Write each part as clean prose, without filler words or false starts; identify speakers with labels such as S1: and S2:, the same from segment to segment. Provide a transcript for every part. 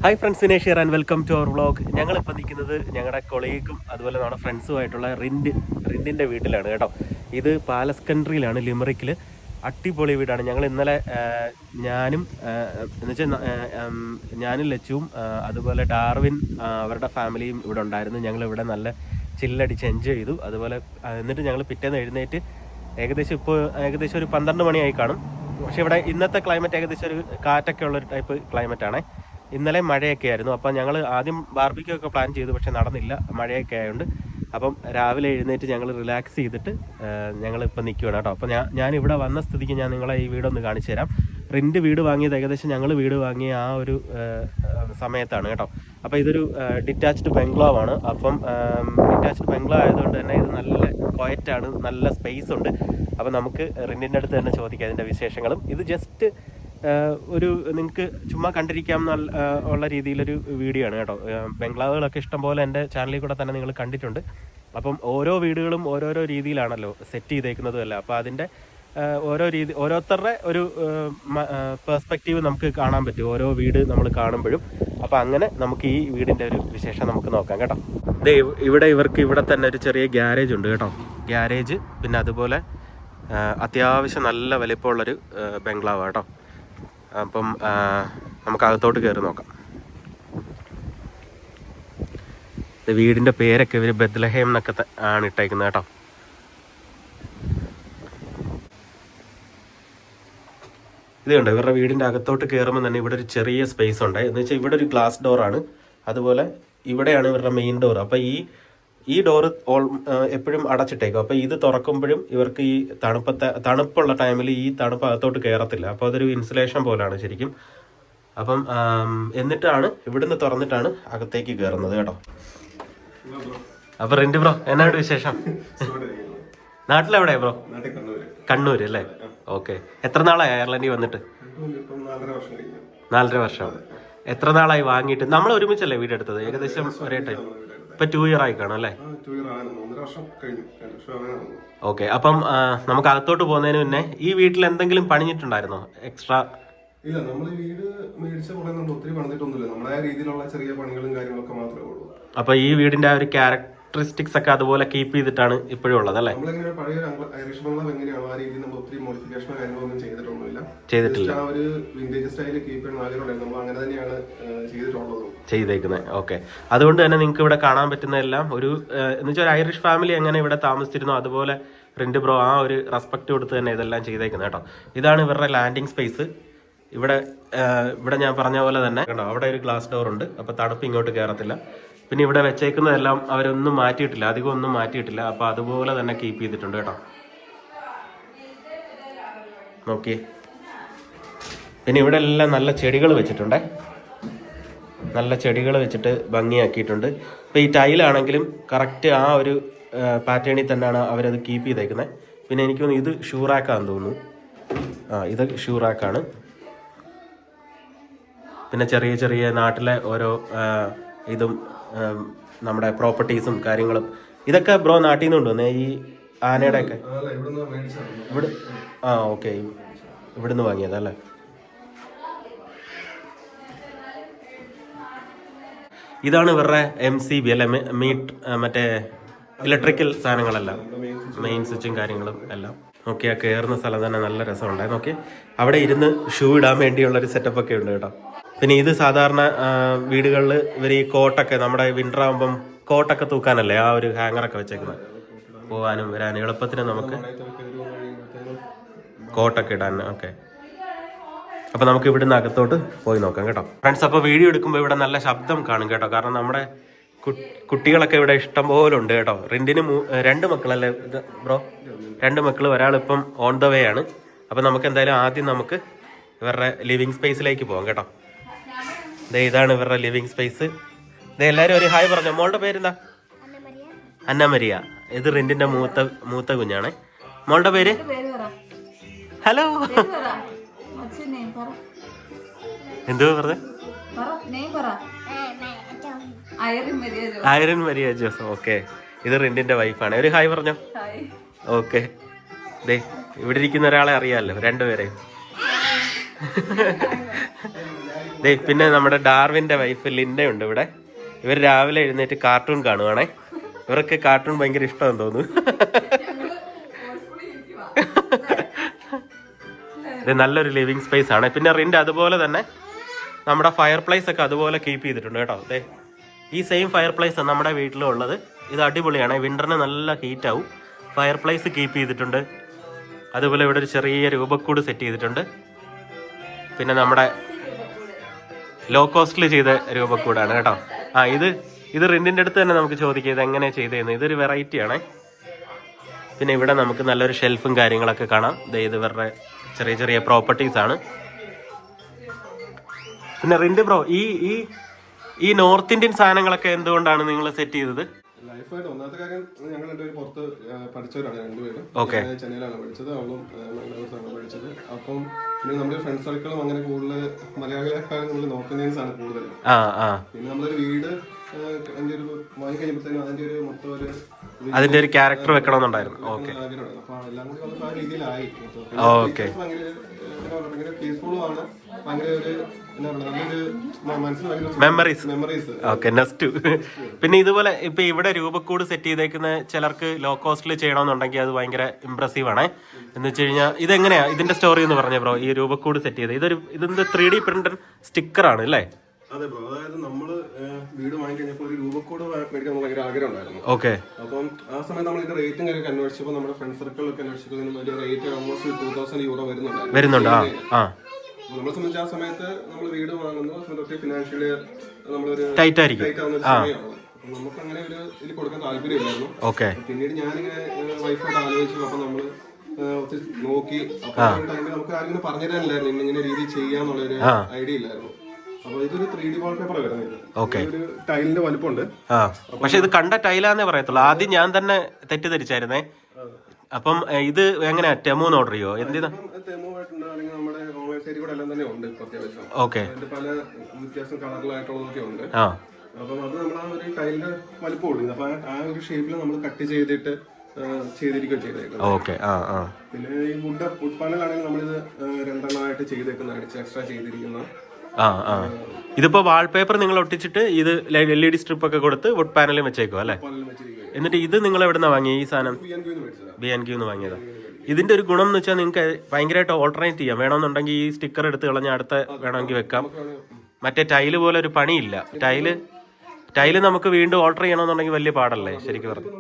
S1: Hi friends, Dinesh here and welcome to our vlog. ഞങ്ങളിപ്പോൾ നിൽക്കുന്നത് ഞങ്ങളുടെ കൊളീഗും അതുപോലെ നമ്മുടെ ഫ്രണ്ട്സുമായിട്ടുള്ള റിൻഡിൻ്റെ വീട്ടിലാണ് കേട്ടോ. ഇത് പാലസ് കൺട്രിയിലാണ്, ലിമറിക്കിൽ. അടിപൊളി വീടാണ്. ഞങ്ങൾ ഇന്നലെ ഞാനും എന്നുവെച്ചാൽ ഞാനും ലച്ചുവും അതുപോലെ ഡാർവിൻ അവരുടെ ഫാമിലിയും ഇവിടെ ഉണ്ടായിരുന്നു. ഞങ്ങളിവിടെ നല്ല ചില്ലടിച്ച് എൻജോയ് ചെയ്തു. അതുപോലെ എന്നിട്ട് ഞങ്ങൾ പിറ്റേന്ന് എഴുന്നേറ്റ് ഏകദേശം ഒരു 12 മണിയായി കാണും. പക്ഷേ ഇവിടെ ഇന്നത്തെ ക്ലൈമറ്റ് ഏകദേശം ഒരു കാറ്റൊക്കെ ഉള്ളൊരു ടൈപ്പ് ക്ലൈമറ്റാണ്. ഇന്നലെ മഴയൊക്കെ ആയിരുന്നു. അപ്പം ഞങ്ങൾ ആദ്യം ബാർബിക്യൂ ഒക്കെ പ്ലാൻ ചെയ്തു, പക്ഷെ നടന്നില്ല, മഴയൊക്കെ ആയതുകൊണ്ട്. അപ്പം രാവിലെ എഴുന്നേറ്റ് ഞങ്ങൾ റിലാക്സ് ചെയ്തിട്ട് ഞങ്ങളിപ്പോൾ നിൽക്കുകയാണ് കേട്ടോ. അപ്പം ഞാൻ ഇവിടെ വന്ന സ്ഥിതിക്ക് ഞാൻ നിങ്ങളെ ഈ വീടൊന്ന് കാണിച്ചു തരാം. റിൻറ്റ് വീട് വാങ്ങിയത് ഏകദേശം ഞങ്ങൾ വീട് വാങ്ങിയ ആ ഒരു സമയത്താണ് കേട്ടോ. അപ്പോൾ ഇതൊരു ഡിറ്റാച്ച്ഡ് ബംഗ്ലാവ് ആണ്. അപ്പം ഡിറ്റാച്ച്ഡ് ബംഗ്ലാവ് ആയതുകൊണ്ട് തന്നെ ഇത് നല്ല ക്വയറ്റാണ്, നല്ല സ്പേസ് ഉണ്ട്. അപ്പം നമുക്ക് റിൻറ്റിൻ്റെ അടുത്ത് തന്നെ ചോദിക്കാം അതിൻ്റെ വിശേഷങ്ങളും. ഇത് ജസ്റ്റ് ഒരു നിങ്ങൾക്ക് ചുമ്മാ കണ്ടിരിക്കാം ഉള്ള രീതിയിലൊരു വീഡിയോ ആണ് കേട്ടോ. ബംഗ്ലാവുകളൊക്കെ ഇഷ്ടം പോലെ എൻ്റെ ചാനലിൽ കൂടെ തന്നെ നിങ്ങൾ കണ്ടിട്ടുണ്ട്. അപ്പം ഓരോ വീടുകളും ഓരോരോ രീതിയിലാണല്ലോ സെറ്റ് ചെയ്തേക്കുന്നതും അല്ല. അപ്പോൾ അതിൻ്റെ ഓരോരുത്തരുടെ ഒരു പെർസ്പെക്റ്റീവ് നമുക്ക് കാണാൻ പറ്റും ഓരോ വീട് നമ്മൾ കാണുമ്പോഴും. അപ്പോൾ അങ്ങനെ നമുക്ക് ഈ വീടിൻ്റെ ഒരു വിശേഷം നമുക്ക് നോക്കാം കേട്ടോ. ഇവർക്ക് ഇവിടെ തന്നെ ഒരു ചെറിയ ഗ്യാരേജ് ഉണ്ട് കേട്ടോ. ഗ്യാരേജ്, പിന്നെ അതുപോലെ അത്യാവശ്യം നല്ല വലിപ്പമുള്ളൊരു ബംഗ്ലാവ് കേട്ടോ. അപ്പം നമുക്ക് അകത്തോട്ട് കയറി നോക്കാം. വീടിൻ്റെ പേരൊക്കെ ഇവർ ബെത്ലഹേം എന്നൊക്കെ ആണ് ഇട്ടേക്കുന്നത് കേട്ടോ. ഇത് കണ്ടോ, ഇവരുടെ വീടിൻ്റെ അകത്തോട്ട് കയറുമ്പോൾ തന്നെ ഇവിടെ ഒരു ചെറിയ സ്പേസ് ഉണ്ട്. എന്ന് വെച്ചാൽ ഇവിടെ ഒരു ഗ്ലാസ് ഡോറാണ്. അതുപോലെ ഇവിടെയാണ് ഇവരുടെ മെയിൻ ഡോർ. അപ്പോൾ ഈ ഡോറ് എപ്പോഴും അടച്ചിട്ടേക്കും. അപ്പോൾ ഇത് തുറക്കുമ്പോഴും ഇവർക്ക് ഈ തണുപ്പുള്ള ടൈമിൽ ഈ തണുപ്പ് അകത്തോട്ട് കയറത്തില്ല. അപ്പോൾ അതൊരു ഇൻസുലേഷൻ പോലെയാണ് ശരിക്കും. അപ്പം എന്നിട്ടാണ് ഇവിടുന്ന് തുറന്നിട്ടാണ് അകത്തേക്ക് കയറുന്നത് കേട്ടോ. അപ്പോൾ റിൻറ്റ് ബ്രോ, എന്നാണ് വിശേഷം? നാട്ടിലെവിടെയാ ബ്രോ? കണ്ണൂര് അല്ലേ? ഓക്കെ. എത്ര നാളായി അയർലൻഡിൽ വന്നിട്ട്? 4.5 വർഷം. എത്ര നാളായി വാങ്ങിയിട്ട്? നമ്മൾ ഒരുമിച്ചല്ലേ വീടെടുത്തത്? ഏകദേശം ഒരേ ടൈം. ഇപ്പൊ 2 ഇയർ ആയി കാണും അല്ലേ? ഓക്കെ. അപ്പം നമുക്ക് അകത്തോട്ട് പോകുന്നതിന് മുന്നേ ഈ വീട്ടിൽ എന്തെങ്കിലും പണിഞ്ഞിട്ടുണ്ടായിരുന്നോ എക്സ്ട്രാ?
S2: ഇല്ല, നമ്മൾ വീട് മേടിച്ച പോലെ നമ്മൾ ഒത്തിരി പണിതിട്ടൊന്നുമില്ല. നമ്മുടെ രീതിയിലുള്ള ചെറിയ പണികളും കാര്യങ്ങളൊക്കെ മാത്രമേ ഉള്ളൂ.
S1: അപ്പൊ ഈ വീടിന്റെ ആ ഒരു ക്യാരക്ടറിസ്റ്റിക്സ് ഒക്കെ അതുപോലെ കീപ്പ് ചെയ്തിട്ടാണ് ഇപ്പോഴും ഉള്ളത് അല്ലേ?
S2: നമ്മളെങ്ങനെ പഴയ ഐറിഷ് ബംഗ്ലാവ് എങ്ങനെയാണോ ആ രീതിയിൽ നമ്മൾ ഒത്തിരി മോഡിഫിക്കേഷനോ കാര്യങ്ങളൊന്നും ചെയ്തിട്ടില്ല.
S1: ആ
S2: ഒരു വിന്റേജ് സ്റ്റൈലിൽ കീപ്പ് ചെയ്യുന്ന ആഗ്രഹമുണ്ടായിരുന്നു. നമ്മൾ അങ്ങനെ തന്നെയാണ്
S1: ചെയ്തേക്കുന്നത്. ഓക്കെ. അതുകൊണ്ട് തന്നെ നിങ്ങൾക്ക് ഇവിടെ കാണാൻ പറ്റുന്നതെല്ലാം ഒരു എന്ന് വെച്ചാൽ ഒരു ഐറിഷ് ഫാമിലി എങ്ങനെ ഇവിടെ താമസിച്ചിരുന്നോ അതുപോലെ റിൻറ്റ് ബ്രോ ആ ഒരു റെസ്പെക്ട് കൊടുത്ത് തന്നെ ഇതെല്ലാം ചെയ്തേക്കുന്നത് കേട്ടോ. ഇതാണ് ഇവരുടെ ലാൻഡിങ് സ്പേസ്. ഇവിടെ ഞാൻ പറഞ്ഞ പോലെ തന്നെ കേട്ടോ, അവിടെ ഒരു ഗ്ലാസ് ഡോർ ഉണ്ട്. അപ്പോൾ തണുപ്പ് ഇങ്ങോട്ട് കയറത്തില്ല. പിന്നെ ഇവിടെ വെച്ചേക്കുന്നതെല്ലാം അവരൊന്നും മാറ്റിയിട്ടില്ല, അധികം ഒന്നും മാറ്റിയിട്ടില്ല. അപ്പോൾ അതുപോലെ തന്നെ കീപ്പ് ചെയ്തിട്ടുണ്ട് കേട്ടോ. നോക്കിയേ. പിന്നെ ഇവിടെ എല്ലാം നല്ല ചെടികൾ വെച്ചിട്ടുണ്ടേ. നല്ല ചെടികൾ വെച്ചിട്ട് ഭംഗിയാക്കിയിട്ടുണ്ട്. ഇപ്പോൾ ഈ ടൈലാണെങ്കിലും കറക്റ്റ് ആ ഒരു പാറ്റേണിൽ തന്നെയാണ് അവരത് കീപ്പ് ചെയ്തേക്കുന്നത്. പിന്നെ എനിക്ക് തോന്നുന്നു ഇത് ഷൂറാക്കാന്ന് തോന്നുന്നു. ഇത് ഷൂറാക്കാണ്. പിന്നെ ചെറിയ ചെറിയ നാട്ടിലെ ഓരോ ഇതും നമ്മുടെ പ്രോപ്പർട്ടീസും കാര്യങ്ങളും ഇതൊക്കെ ബ്രോ നാട്ടിൽ നിന്ന് കൊണ്ടുവന്നേ? ഈ ആനയുടെ ഒക്കെ ഇവിടെ? ഓക്കെ. ഇവിടുന്ന് വാങ്ങിയതല്ലേ? ഇതാണ് ഇവരുടെ MCB അല്ലെ, മറ്റേ ഇലക്ട്രിക്കൽ സാധനങ്ങളെല്ലാം, മെയിൻ സ്വിച്ചും കാര്യങ്ങളും എല്ലാം. ഓക്കെ. ആ കയറുന്ന സ്ഥലം തന്നെ നല്ല രസമുണ്ടായി. നോക്കി അവിടെ ഇരുന്ന് ഷൂ ഇടാൻ വേണ്ടിയുള്ളൊരു സെറ്റപ്പ് ഒക്കെ ഉണ്ട് കേട്ടോ. പിന്നെ ഇത് സാധാരണ വീടുകളിൽ ഇവർ ഈ കോട്ടൊക്കെ നമ്മുടെ വിൻ്റർ ആകുമ്പം കോട്ടൊക്കെ തൂക്കാനല്ലേ ആ ഒരു ഹാങ്ങറൊക്കെ വെച്ചേക്കുന്നത്, പോകാനും വരാനും എളുപ്പത്തിന് നമുക്ക് കോട്ടൊക്കെ ഇടാൻ. ഓക്കെ. അപ്പോൾ നമുക്ക് ഇവിടുന്ന് അകത്തോട്ട് പോയി നോക്കാം കേട്ടോ ഫ്രണ്ട്സ്. അപ്പോൾ വീഡിയോ എടുക്കുമ്പോൾ ഇവിടെ നല്ല ശബ്ദം കാണും കേട്ടോ, കാരണം നമ്മുടെ കുട്ടികളൊക്കെ ഇവിടെ ഇഷ്ടം പോലെ ഉണ്ട് കേട്ടോ. റിൻറ്റിന് 2 മക്കളല്ലേ ബ്രോ? 2 മക്കൾ. ഒരാളിപ്പം ഓൺ ദ വേ ആണ്. അപ്പം നമുക്ക് എന്തായാലും ആദ്യം നമുക്ക് ഇവരുടെ ലിവിങ് സ്പേസിലേക്ക് പോകാം കേട്ടോ. ഇതാണ് ഇവരുടെ ലിവിങ് സ്പേസ്. എല്ലാവരും ഒരു ഹായ് പറഞ്ഞോ. മോളുടെ പേരെന്താ? അന്നമരിയ. ഇത് റിൻറ്റിന്റെ മൂത്ത കുഞ്ഞാണ്. മോളുടെ പേര്? ഹലോ. എന്തോ പറഞ്ഞേ? Irene Maria Jose. ഓക്കെ. ഇത് റിൻറ്റിന്റെ വൈഫാണ്. ഒരു ഹായ് പറഞ്ഞോ. ഓക്കെ. ഇവിടെ ഇരിക്കുന്ന ഒരാളെ അറിയാമല്ലോ, 2 പേരെ. പിന്നെ നമ്മുടെ ഡാർവിന്റെ വൈഫ് ലിൻഡയുണ്ട് ഇവിടെ. ഇവർ രാവിലെ എഴുന്നേറ്റ് കാർട്ടൂൺ കാണുവാണേ. ഇവർക്ക് കാർട്ടൂൺ ഭയങ്കര ഇഷ്ടമെന്ന് തോന്നുന്നു. ഇത് നല്ലൊരു ലിവിങ് സ്പേസ് ആണ്. പിന്നെ റിൻഡ് അതുപോലെ തന്നെ നമ്മുടെ ഫയർ പ്ലേസ് ഒക്കെ അതുപോലെ കീപ്പ് ചെയ്തിട്ടുണ്ട് കേട്ടോ. അതെ, ഈ സെയിം ഫയർ പ്ലേസ് ആണ് നമ്മുടെ വീട്ടിലും ഉള്ളത്. ഇത് അടിപൊളിയാണ്, വിന്ററിന് നല്ല ഹീറ്റ് ആവും. ഫയർ പ്ലേസ് കീപ്പ് ചെയ്തിട്ടുണ്ട്. അതുപോലെ ഇവിടെ ഒരു ചെറിയ രൂപക്കൂട് സെറ്റ് ചെയ്തിട്ടുണ്ട്. പിന്നെ നമ്മുടെ ലോ കോസ്റ്റിൽ ചെയ്ത രൂപക്കൂടാണ് കേട്ടോ. ഇത് റിൻഡിൻ്റെ അടുത്ത് തന്നെ നമുക്ക് ചോദിക്കാം ഇത് എങ്ങനെയാണ് ചെയ്തതെന്ന്. ഇതൊരു വെറൈറ്റി ആണേ. പിന്നെ ഇവിടെ നമുക്ക് നല്ലൊരു ഷെൽഫും കാര്യങ്ങളൊക്കെ കാണാം. ഇത് ഇവരുടെ ചെറിയ ചെറിയ പ്രോപ്പർട്ടീസ് ആണ്. പിന്നെ റിൻഡ് ബ്രോ, ഈ നോർത്ത് ഇന്ത്യൻ സാധനങ്ങളൊക്കെ എന്തുകൊണ്ടാണ് നിങ്ങൾ സെറ്റ് ചെയ്തത്?
S2: ലൈഫായിട്ട് ഒന്നാമത്തെ കാര്യം, ഞങ്ങൾ രണ്ടുപേരും പുറത്ത് പഠിച്ചവരാണ് രണ്ടുപേരും. ചെന്നൈയിലാണ് പഠിച്ചത്, അവളും മംഗളൂരിലാണ് പഠിച്ചത്. അപ്പം പിന്നെ നമ്മുടെ ഫ്രണ്ട് സർക്കിളും അങ്ങനെ കൂടുതൽ മലയാളികളെക്കാളും കൂടുതൽ നോർത്ത് ഇന്ത്യൻസ് ആണ് കൂടുതൽ. പിന്നെ നമ്മളൊരു വീട് അതിന്റെ ഒരു വാങ്ങി കഴിഞ്ഞപ്പോഴത്തേനും
S1: അതിന്റെ ഒരു ക്യാരക്ടർ വെക്കണമെന്നുണ്ടായിരുന്നു.
S2: ആഗ്രഹമാണ്. അപ്പൊ എല്ലാം കൂടി ആ രീതിയിലായി. ഭയങ്കര പീസ്ഫുള്ളും ആണ്, ഭയങ്കര ഒരു
S1: മെമ്മറീസ്. Okay, next. പിന്നെ ഇതുപോലെ ഇപ്പൊ ഇവിടെ രൂപക്കൂട് സെറ്റ് ചെയ്തേക്കുന്ന ചിലർക്ക് ലോ കോസ്റ്റിൽ ചെയ്യണമെന്നുണ്ടെങ്കിൽ അത് ഭയങ്കര ഇംപ്രസീവ് ആണ്. എന്ന് വെച്ച് കഴിഞ്ഞാൽ ഇതെങ്ങനെയാ ഇതിന്റെ സ്റ്റോറി എന്ന് പറഞ്ഞ ബ്രോ? ഈ രൂപക്കൂട് സെറ്റ് ചെയ്ത് ഇതെന്ത് 3D പ്രിന്റർ സ്റ്റിക്കർ ആണ് അല്ലേ?
S2: അതെ ബ്രോ, അതായത് നമ്മള് വീട് വാങ്ങിക്കഴിഞ്ഞപ്പോൾ ഒരു രൂപക്കൂട് മേടിക്കാൻ ഭയങ്കര ആഗ്രഹം ഉണ്ടായിരുന്നു.
S1: ഓക്കെ.
S2: അപ്പം ആ സമയത്ത് നമ്മൾ ഇത് റേറ്റും കാര്യമൊക്കെ അന്വേഷിച്ചപ്പോൾ നമ്മുടെ ഫ്രണ്ട് സർക്കിളിലൊക്കെ അന്വേഷിച്ചപ്പോൾ റേറ്റ് ഓൾമോസ്റ്റ് €2,000
S1: വരുന്നുണ്ട്.
S2: നമ്മളെ സംബന്ധിച്ച് ആ സമയത്ത് നമ്മൾ വീട് വാങ്ങുന്ന സമയത്തൊക്കെ ഫിനാൻഷ്യലി നമ്മളൊരു
S1: ടൈറ്റ് ആയിരിക്കും.
S2: നമുക്ക് അങ്ങനെ ഒരു ഇതിൽ കൊടുക്കാൻ താല്പര്യമില്ലായിരുന്നു.
S1: ഓക്കെ.
S2: പിന്നീട് ഞാനിങ്ങനെ വൈഫായിട്ട് ആലോചിച്ചു. അപ്പൊ നമ്മള് നോക്കി. അപ്പൊ ടൈമിൽ നമുക്ക് ആരും പറഞ്ഞു തരാനില്ലായിരുന്നു ഇങ്ങനെ രീതി ചെയ്യാന്നുള്ളൊരു ഐഡിയ ഇല്ലായിരുന്നു. അപ്പൊ ഇതൊരു 3D വാൾപേപ്പർ വരുന്നത്. ഒരു ടൈലിന്റെ വലുപ്പമുണ്ട്.
S1: പക്ഷെ ഇത് കണ്ട ടൈലാന്നേ പറയത്തുള്ളൂ. ആദ്യം ഞാൻ തന്നെ തെറ്റിദ്ധരിച്ചായിരുന്നേ. അപ്പം ഇത് എങ്ങനെയാ ടെമൂന്ന് ഓർഡർ ചെയ്യോ? എന്തിനാ?
S2: നമ്മുടെ ഓൺലൈൻ സൈറ്റിൽ കൂടെ എല്ലാം തന്നെ ഉണ്ട്.
S1: ഓക്കെ.
S2: പല വ്യത്യാസം കളറിലായിട്ടുള്ളതൊക്കെ ഉണ്ട്. അപ്പം അത് നമ്മൾ ആ ഒരു ടൈലിന്റെ വലുപ്പം ഉള്ളു. അപ്പൊ ആ ഒരു ഷേപ്പിൽ നമ്മൾ കട്ട് ചെയ്തിട്ട് ചെയ്തിരിക്കുകയും ചെയ്തേക്കുന്നത്.
S1: ഓക്കെ.
S2: പിന്നെ ഈ വുഡ് പാനലാണെങ്കിൽ നമ്മളിത് രണ്ടെണ്ണമായിട്ട് ചെയ്തേക്കുന്ന എക്സ്ട്രാ ചെയ്തിരിക്കുന്ന.
S1: ഇതിപ്പോ വാൾപേപ്പർ നിങ്ങൾ ഒട്ടിച്ചിട്ട് ഇത് LED സ്ട്രിപ്പ് ഒക്കെ കൊടുത്ത് വുഡ് പാനലും വെച്ചേക്കോ അല്ലെ? എന്നിട്ട് ഇത് നിങ്ങൾ എവിടുന്നാ വാങ്ങിയ ഈ സാധനം? B&Q വാങ്ങിയതാ. ഇതിന്റെ ഒരു ഗുണം എന്ന് വെച്ചാൽ നിങ്ങൾക്ക് ഭയങ്കരമായിട്ട് ഓൾട്ടർനേറ്റ് ചെയ്യാം. വേണമെന്നുണ്ടെങ്കിൽ ഈ സ്റ്റിക്കർ എടുത്ത് കളഞ്ഞ അടുത്ത വേണമെങ്കിൽ വെക്കാം. മറ്റേ ടൈല് പോലെ ഒരു പണിയില്ല. ടൈല് നമുക്ക് വീണ്ടും ഓൾട്ടർ ചെയ്യണമെന്നുണ്ടെങ്കിൽ വലിയ പാടല്ലേ ശരിക്കും പറഞ്ഞു.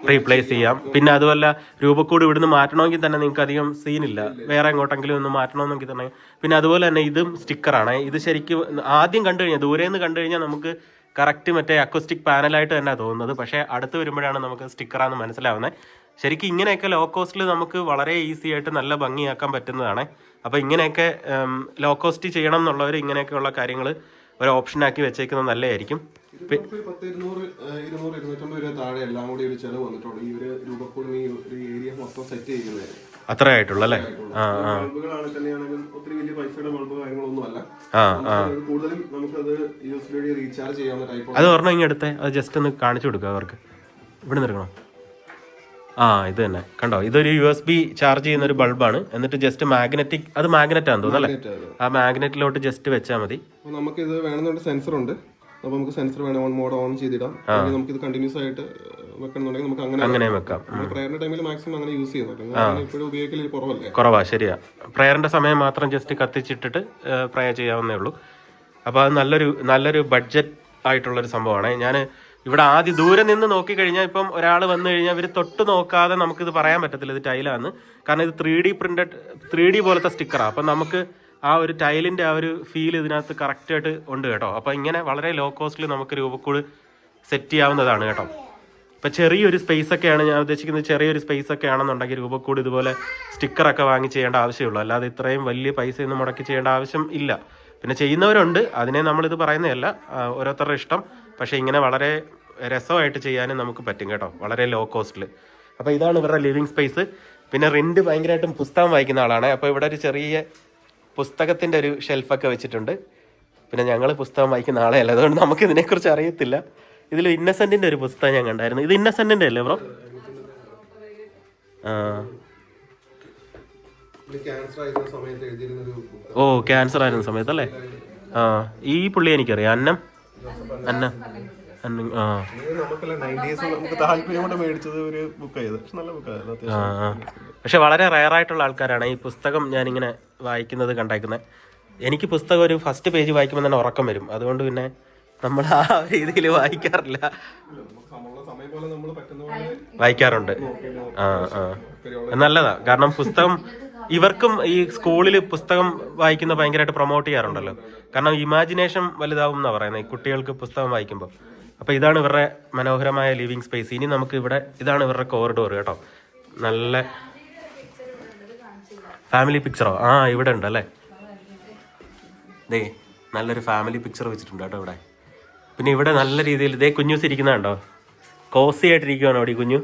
S1: റീപ്ലേസ് ചെയ്യാം. പിന്നെ അതുമല്ല രൂപക്കൂട് ഇവിടുന്ന് മാറ്റണമെങ്കിൽ തന്നെ നിങ്ങൾക്ക് അധികം സീനില്ല. വേറെ എങ്ങോട്ടെങ്കിലും ഒന്ന് മാറ്റണമെന്നെങ്കിൽ തന്നെ. പിന്നെ അതുപോലെ തന്നെ ഇതും സ്റ്റിക്കറാണ്. ഇത് ശരിക്കും ആദ്യം കണ്ടു കഴിഞ്ഞാൽ, ദൂരെ നിന്ന് കണ്ടു കഴിഞ്ഞാൽ നമുക്ക് കറക്റ്റ് മറ്റേ അക്വസ്റ്റിക് പാനലായിട്ട് തന്നെ തോന്നുന്നത്. പക്ഷേ അടുത്ത് വരുമ്പോഴാണ് നമുക്ക് സ്റ്റിക്കറാന്ന് മനസ്സിലാവുന്നത്. ശരിക്കും ഇങ്ങനെയൊക്കെ ലോ കോസ്റ്റിൽ നമുക്ക് വളരെ ഈസി ആയിട്ട് നല്ല ഭംഗിയാക്കാൻ പറ്റുന്നതാണ്. അപ്പോൾ ഇങ്ങനെയൊക്കെ ലോ കോസ്റ്റ് ചെയ്യണം എന്നുള്ളവർ ഇങ്ങനെയൊക്കെയുള്ള കാര്യങ്ങൾ ഒരു ഓപ്ഷനാക്കി വെച്ചേക്കുന്നത് നല്ലതായിരിക്കും. അത്രേ ആയിട്ടുള്ളൂ അല്ലേ? അത് പറഞ്ഞാൽ ഇങ്ങടുത്തെ അത് ജസ്റ്റ് ഒന്ന് കാണിച്ചു കൊടുക്കുക അവർക്ക്. ഇവിടെ നിൽക്കണം. ഇത് തന്നെ കണ്ടോ, ഇതൊരു USB ചാർജ് ചെയ്യുന്ന ഒരു ബൾബാണ്. എന്നിട്ട് ജസ്റ്റ് മാഗ്നറ്റിക്, അത് മാഗ്നറ്റ് ആണെന്ന് തോന്നുന്നു അല്ലേ? ആ മാഗ്നറ്റിലോട്ട് ജസ്റ്റ് വെച്ചാൽ മതി.
S2: നമുക്ക് ഇത് വേണമെന്നുണ്ട് സെൻസർ ഉണ്ട്. അപ്പൊ നമുക്ക് സെൻസർ വേണം ഓൺ മോഡ് ഓൺ ചെയ്തിടാം. നമുക്ക് ഇത് കണ്ടിന്യൂസ് ആയിട്ട് വെക്കണമെന്നുണ്ടെങ്കിൽ നമുക്ക് അങ്ങനെ വെക്കാം. പ്രയറിന്റെ ടൈമിൽ മാക്സിമം അങ്ങനെ യൂസ് ചെയ്യുന്നുണ്ട്. ഇപ്പോഴും ഉപയോഗിക്കൽ കുറവാ. ശരിയാ. പ്രയറിന്റെ സമയം മാത്രം ജസ്റ്റ് കത്തിച്ചിട്ടിട്ട് പ്രയർ ചെയ്യാവുന്നേ ഉള്ളൂ. അപ്പോൾ അത് നല്ലൊരു ബഡ്ജറ്റ് ആയിട്ടുള്ളൊരു സംഭവമാണ്. ഞാൻ ഇവിടെ ആദ്യം ദൂരെ നിന്ന് നോക്കിക്കഴിഞ്ഞാൽ ഇപ്പം ഒരാൾ വന്നു കഴിഞ്ഞാൽ ഇവർ തൊട്ട് നോക്കാതെ നമുക്കിത് പറയാൻ പറ്റത്തില്ല ഇത് ടൈലാന്ന്. കാരണം ഇത് 3D പോലത്തെ സ്റ്റിക്കറാണ്. അപ്പം നമുക്ക് ആ ഒരു ടൈലിൻ്റെ ആ ഒരു ഫീൽ ഇതിനകത്ത് കറക്റ്റായിട്ട് ഉണ്ട് കേട്ടോ. അപ്പോൾ ഇങ്ങനെ വളരെ ലോ കോസ്റ്റിൽ നമുക്ക് രൂപക്കൂട് സെറ്റ് ചെയ്യാവുന്നതാണ് കേട്ടോ. ഇപ്പം ചെറിയൊരു സ്പേസ് ഒക്കെയാണ് ഞാൻ ഉദ്ദേശിക്കുന്നത്. ചെറിയൊരു സ്പേസ് ഒക്കെ ആണെന്നുണ്ടെങ്കിൽ രൂപക്കൂട് ഇതുപോലെ സ്റ്റിക്കറൊക്കെ വാങ്ങി ചെയ്യേണ്ട ആവശ്യമുള്ളൂ. അല്ലാതെ ഇത്രയും വലിയ പൈസയൊന്നും മുടക്കി ചെയ്യേണ്ട ആവശ്യം ഇല്ല. പിന്നെ ചെയ്യുന്നവരുണ്ട്, അതിനെ നമ്മളിത് പറയുന്നതല്ല, ഓരോരുത്തരുടെ ഇഷ്ടം. പക്ഷേ ഇങ്ങനെ വളരെ രസമായിട്ട് ചെയ്യാനും നമുക്ക് പറ്റും കേട്ടോ, വളരെ ലോ കോസ്റ്റിൽ. അപ്പോൾ ഇതാണ് ഇവരുടെ ലിവിങ് സ്പേസ്. പിന്നെ റിൻഡ് ഭയങ്കരമായിട്ടും പുസ്തകം വായിക്കുന്ന ആളാണ്. അപ്പോൾ ഇവിടെ ഒരു ചെറിയ പുസ്തകത്തിൻ്റെ ഒരു ഷെൽഫൊക്കെ വെച്ചിട്ടുണ്ട്. പിന്നെ ഞങ്ങൾ പുസ്തകം വായിക്കുന്ന ആളെയല്ല, അതുകൊണ്ട് നമുക്ക് ഇതിനെക്കുറിച്ച് അറിയത്തില്ല. ഇതിൽ ഇന്നസെൻറ്റിൻ്റെ ഒരു പുസ്തകം ഞാൻ കണ്ടായിരുന്നു. ഇത് ഇന്നസെൻറ്റിൻ്റെ അല്ലേ ബ്രോ? ക്യാൻസർ ആയിരുന്ന സമയത്ത് എഴുതിയിരുന്ന ഒരു book.
S1: ഓ ക്യാൻസർ ആയിരുന്ന സമയത്തല്ലേ? ആ ഈ പുള്ളി എനിക്കറിയാം, അന്നം ആ
S2: നമുക്കല്ല 90s നമുക്ക് താല്പര്യം കൊണ്ട് മേടിച്ചത് ഒരു ബുക്കായത്. നല്ല ബുക്കായിരുന്നു.
S1: പക്ഷെ വളരെ റയറായിട്ടുള്ള ആൾക്കാരാണ് ഈ പുസ്തകം ഞാനിങ്ങനെ വായിക്കുന്നത് കണ്ടേക്കുന്നത്. എനിക്ക് പുസ്തകം ഒരു ഫസ്റ്റ് പേജ് വായിക്കുമ്പോൾ തന്നെ ഉറക്കം വരും. അതുകൊണ്ട് പിന്നെ നമ്മൾ ആ രീതിയിൽ വായിക്കാറില്ല, വായിക്കാറുണ്ട്. നല്ലതാ, കാരണം പുസ്തകം ഇവർക്കും ഈ സ്കൂളിൽ പുസ്തകം വായിക്കുന്ന ഭയങ്കരമായിട്ട് പ്രൊമോട്ട് ചെയ്യാറുണ്ടല്ലോ. കാരണം ഇമാജിനേഷൻ വലുതാവും എന്നാണ് പറയുന്നത് ഈ കുട്ടികൾക്ക് പുസ്തകം വായിക്കുമ്പോൾ. അപ്പോൾ ഇതാണ് ഇവരുടെ മനോഹരമായ ലിവിങ് സ്പേസ്. ഇനി നമുക്ക് ഇവിടെ ഇതാണ് ഇവരുടെ കോറിഡോർ കേട്ടോ. നല്ല ഫാമിലി പിക്ചറോ ആ ഇവിടെ ഉണ്ട് അല്ലേ? ദേ നല്ലൊരു ഫാമിലി പിക്ചർ വെച്ചിട്ടുണ്ട് കേട്ടോ ഇവിടെ. പിന്നെ ഇവിടെ നല്ല രീതിയിൽ ഇതേ കുഞ്ഞൂസ് ഇരിക്കുന്നതുണ്ടോ? കോസി ആയിട്ടിരിക്കുവാണോ അവിടെ കുഞ്ഞു?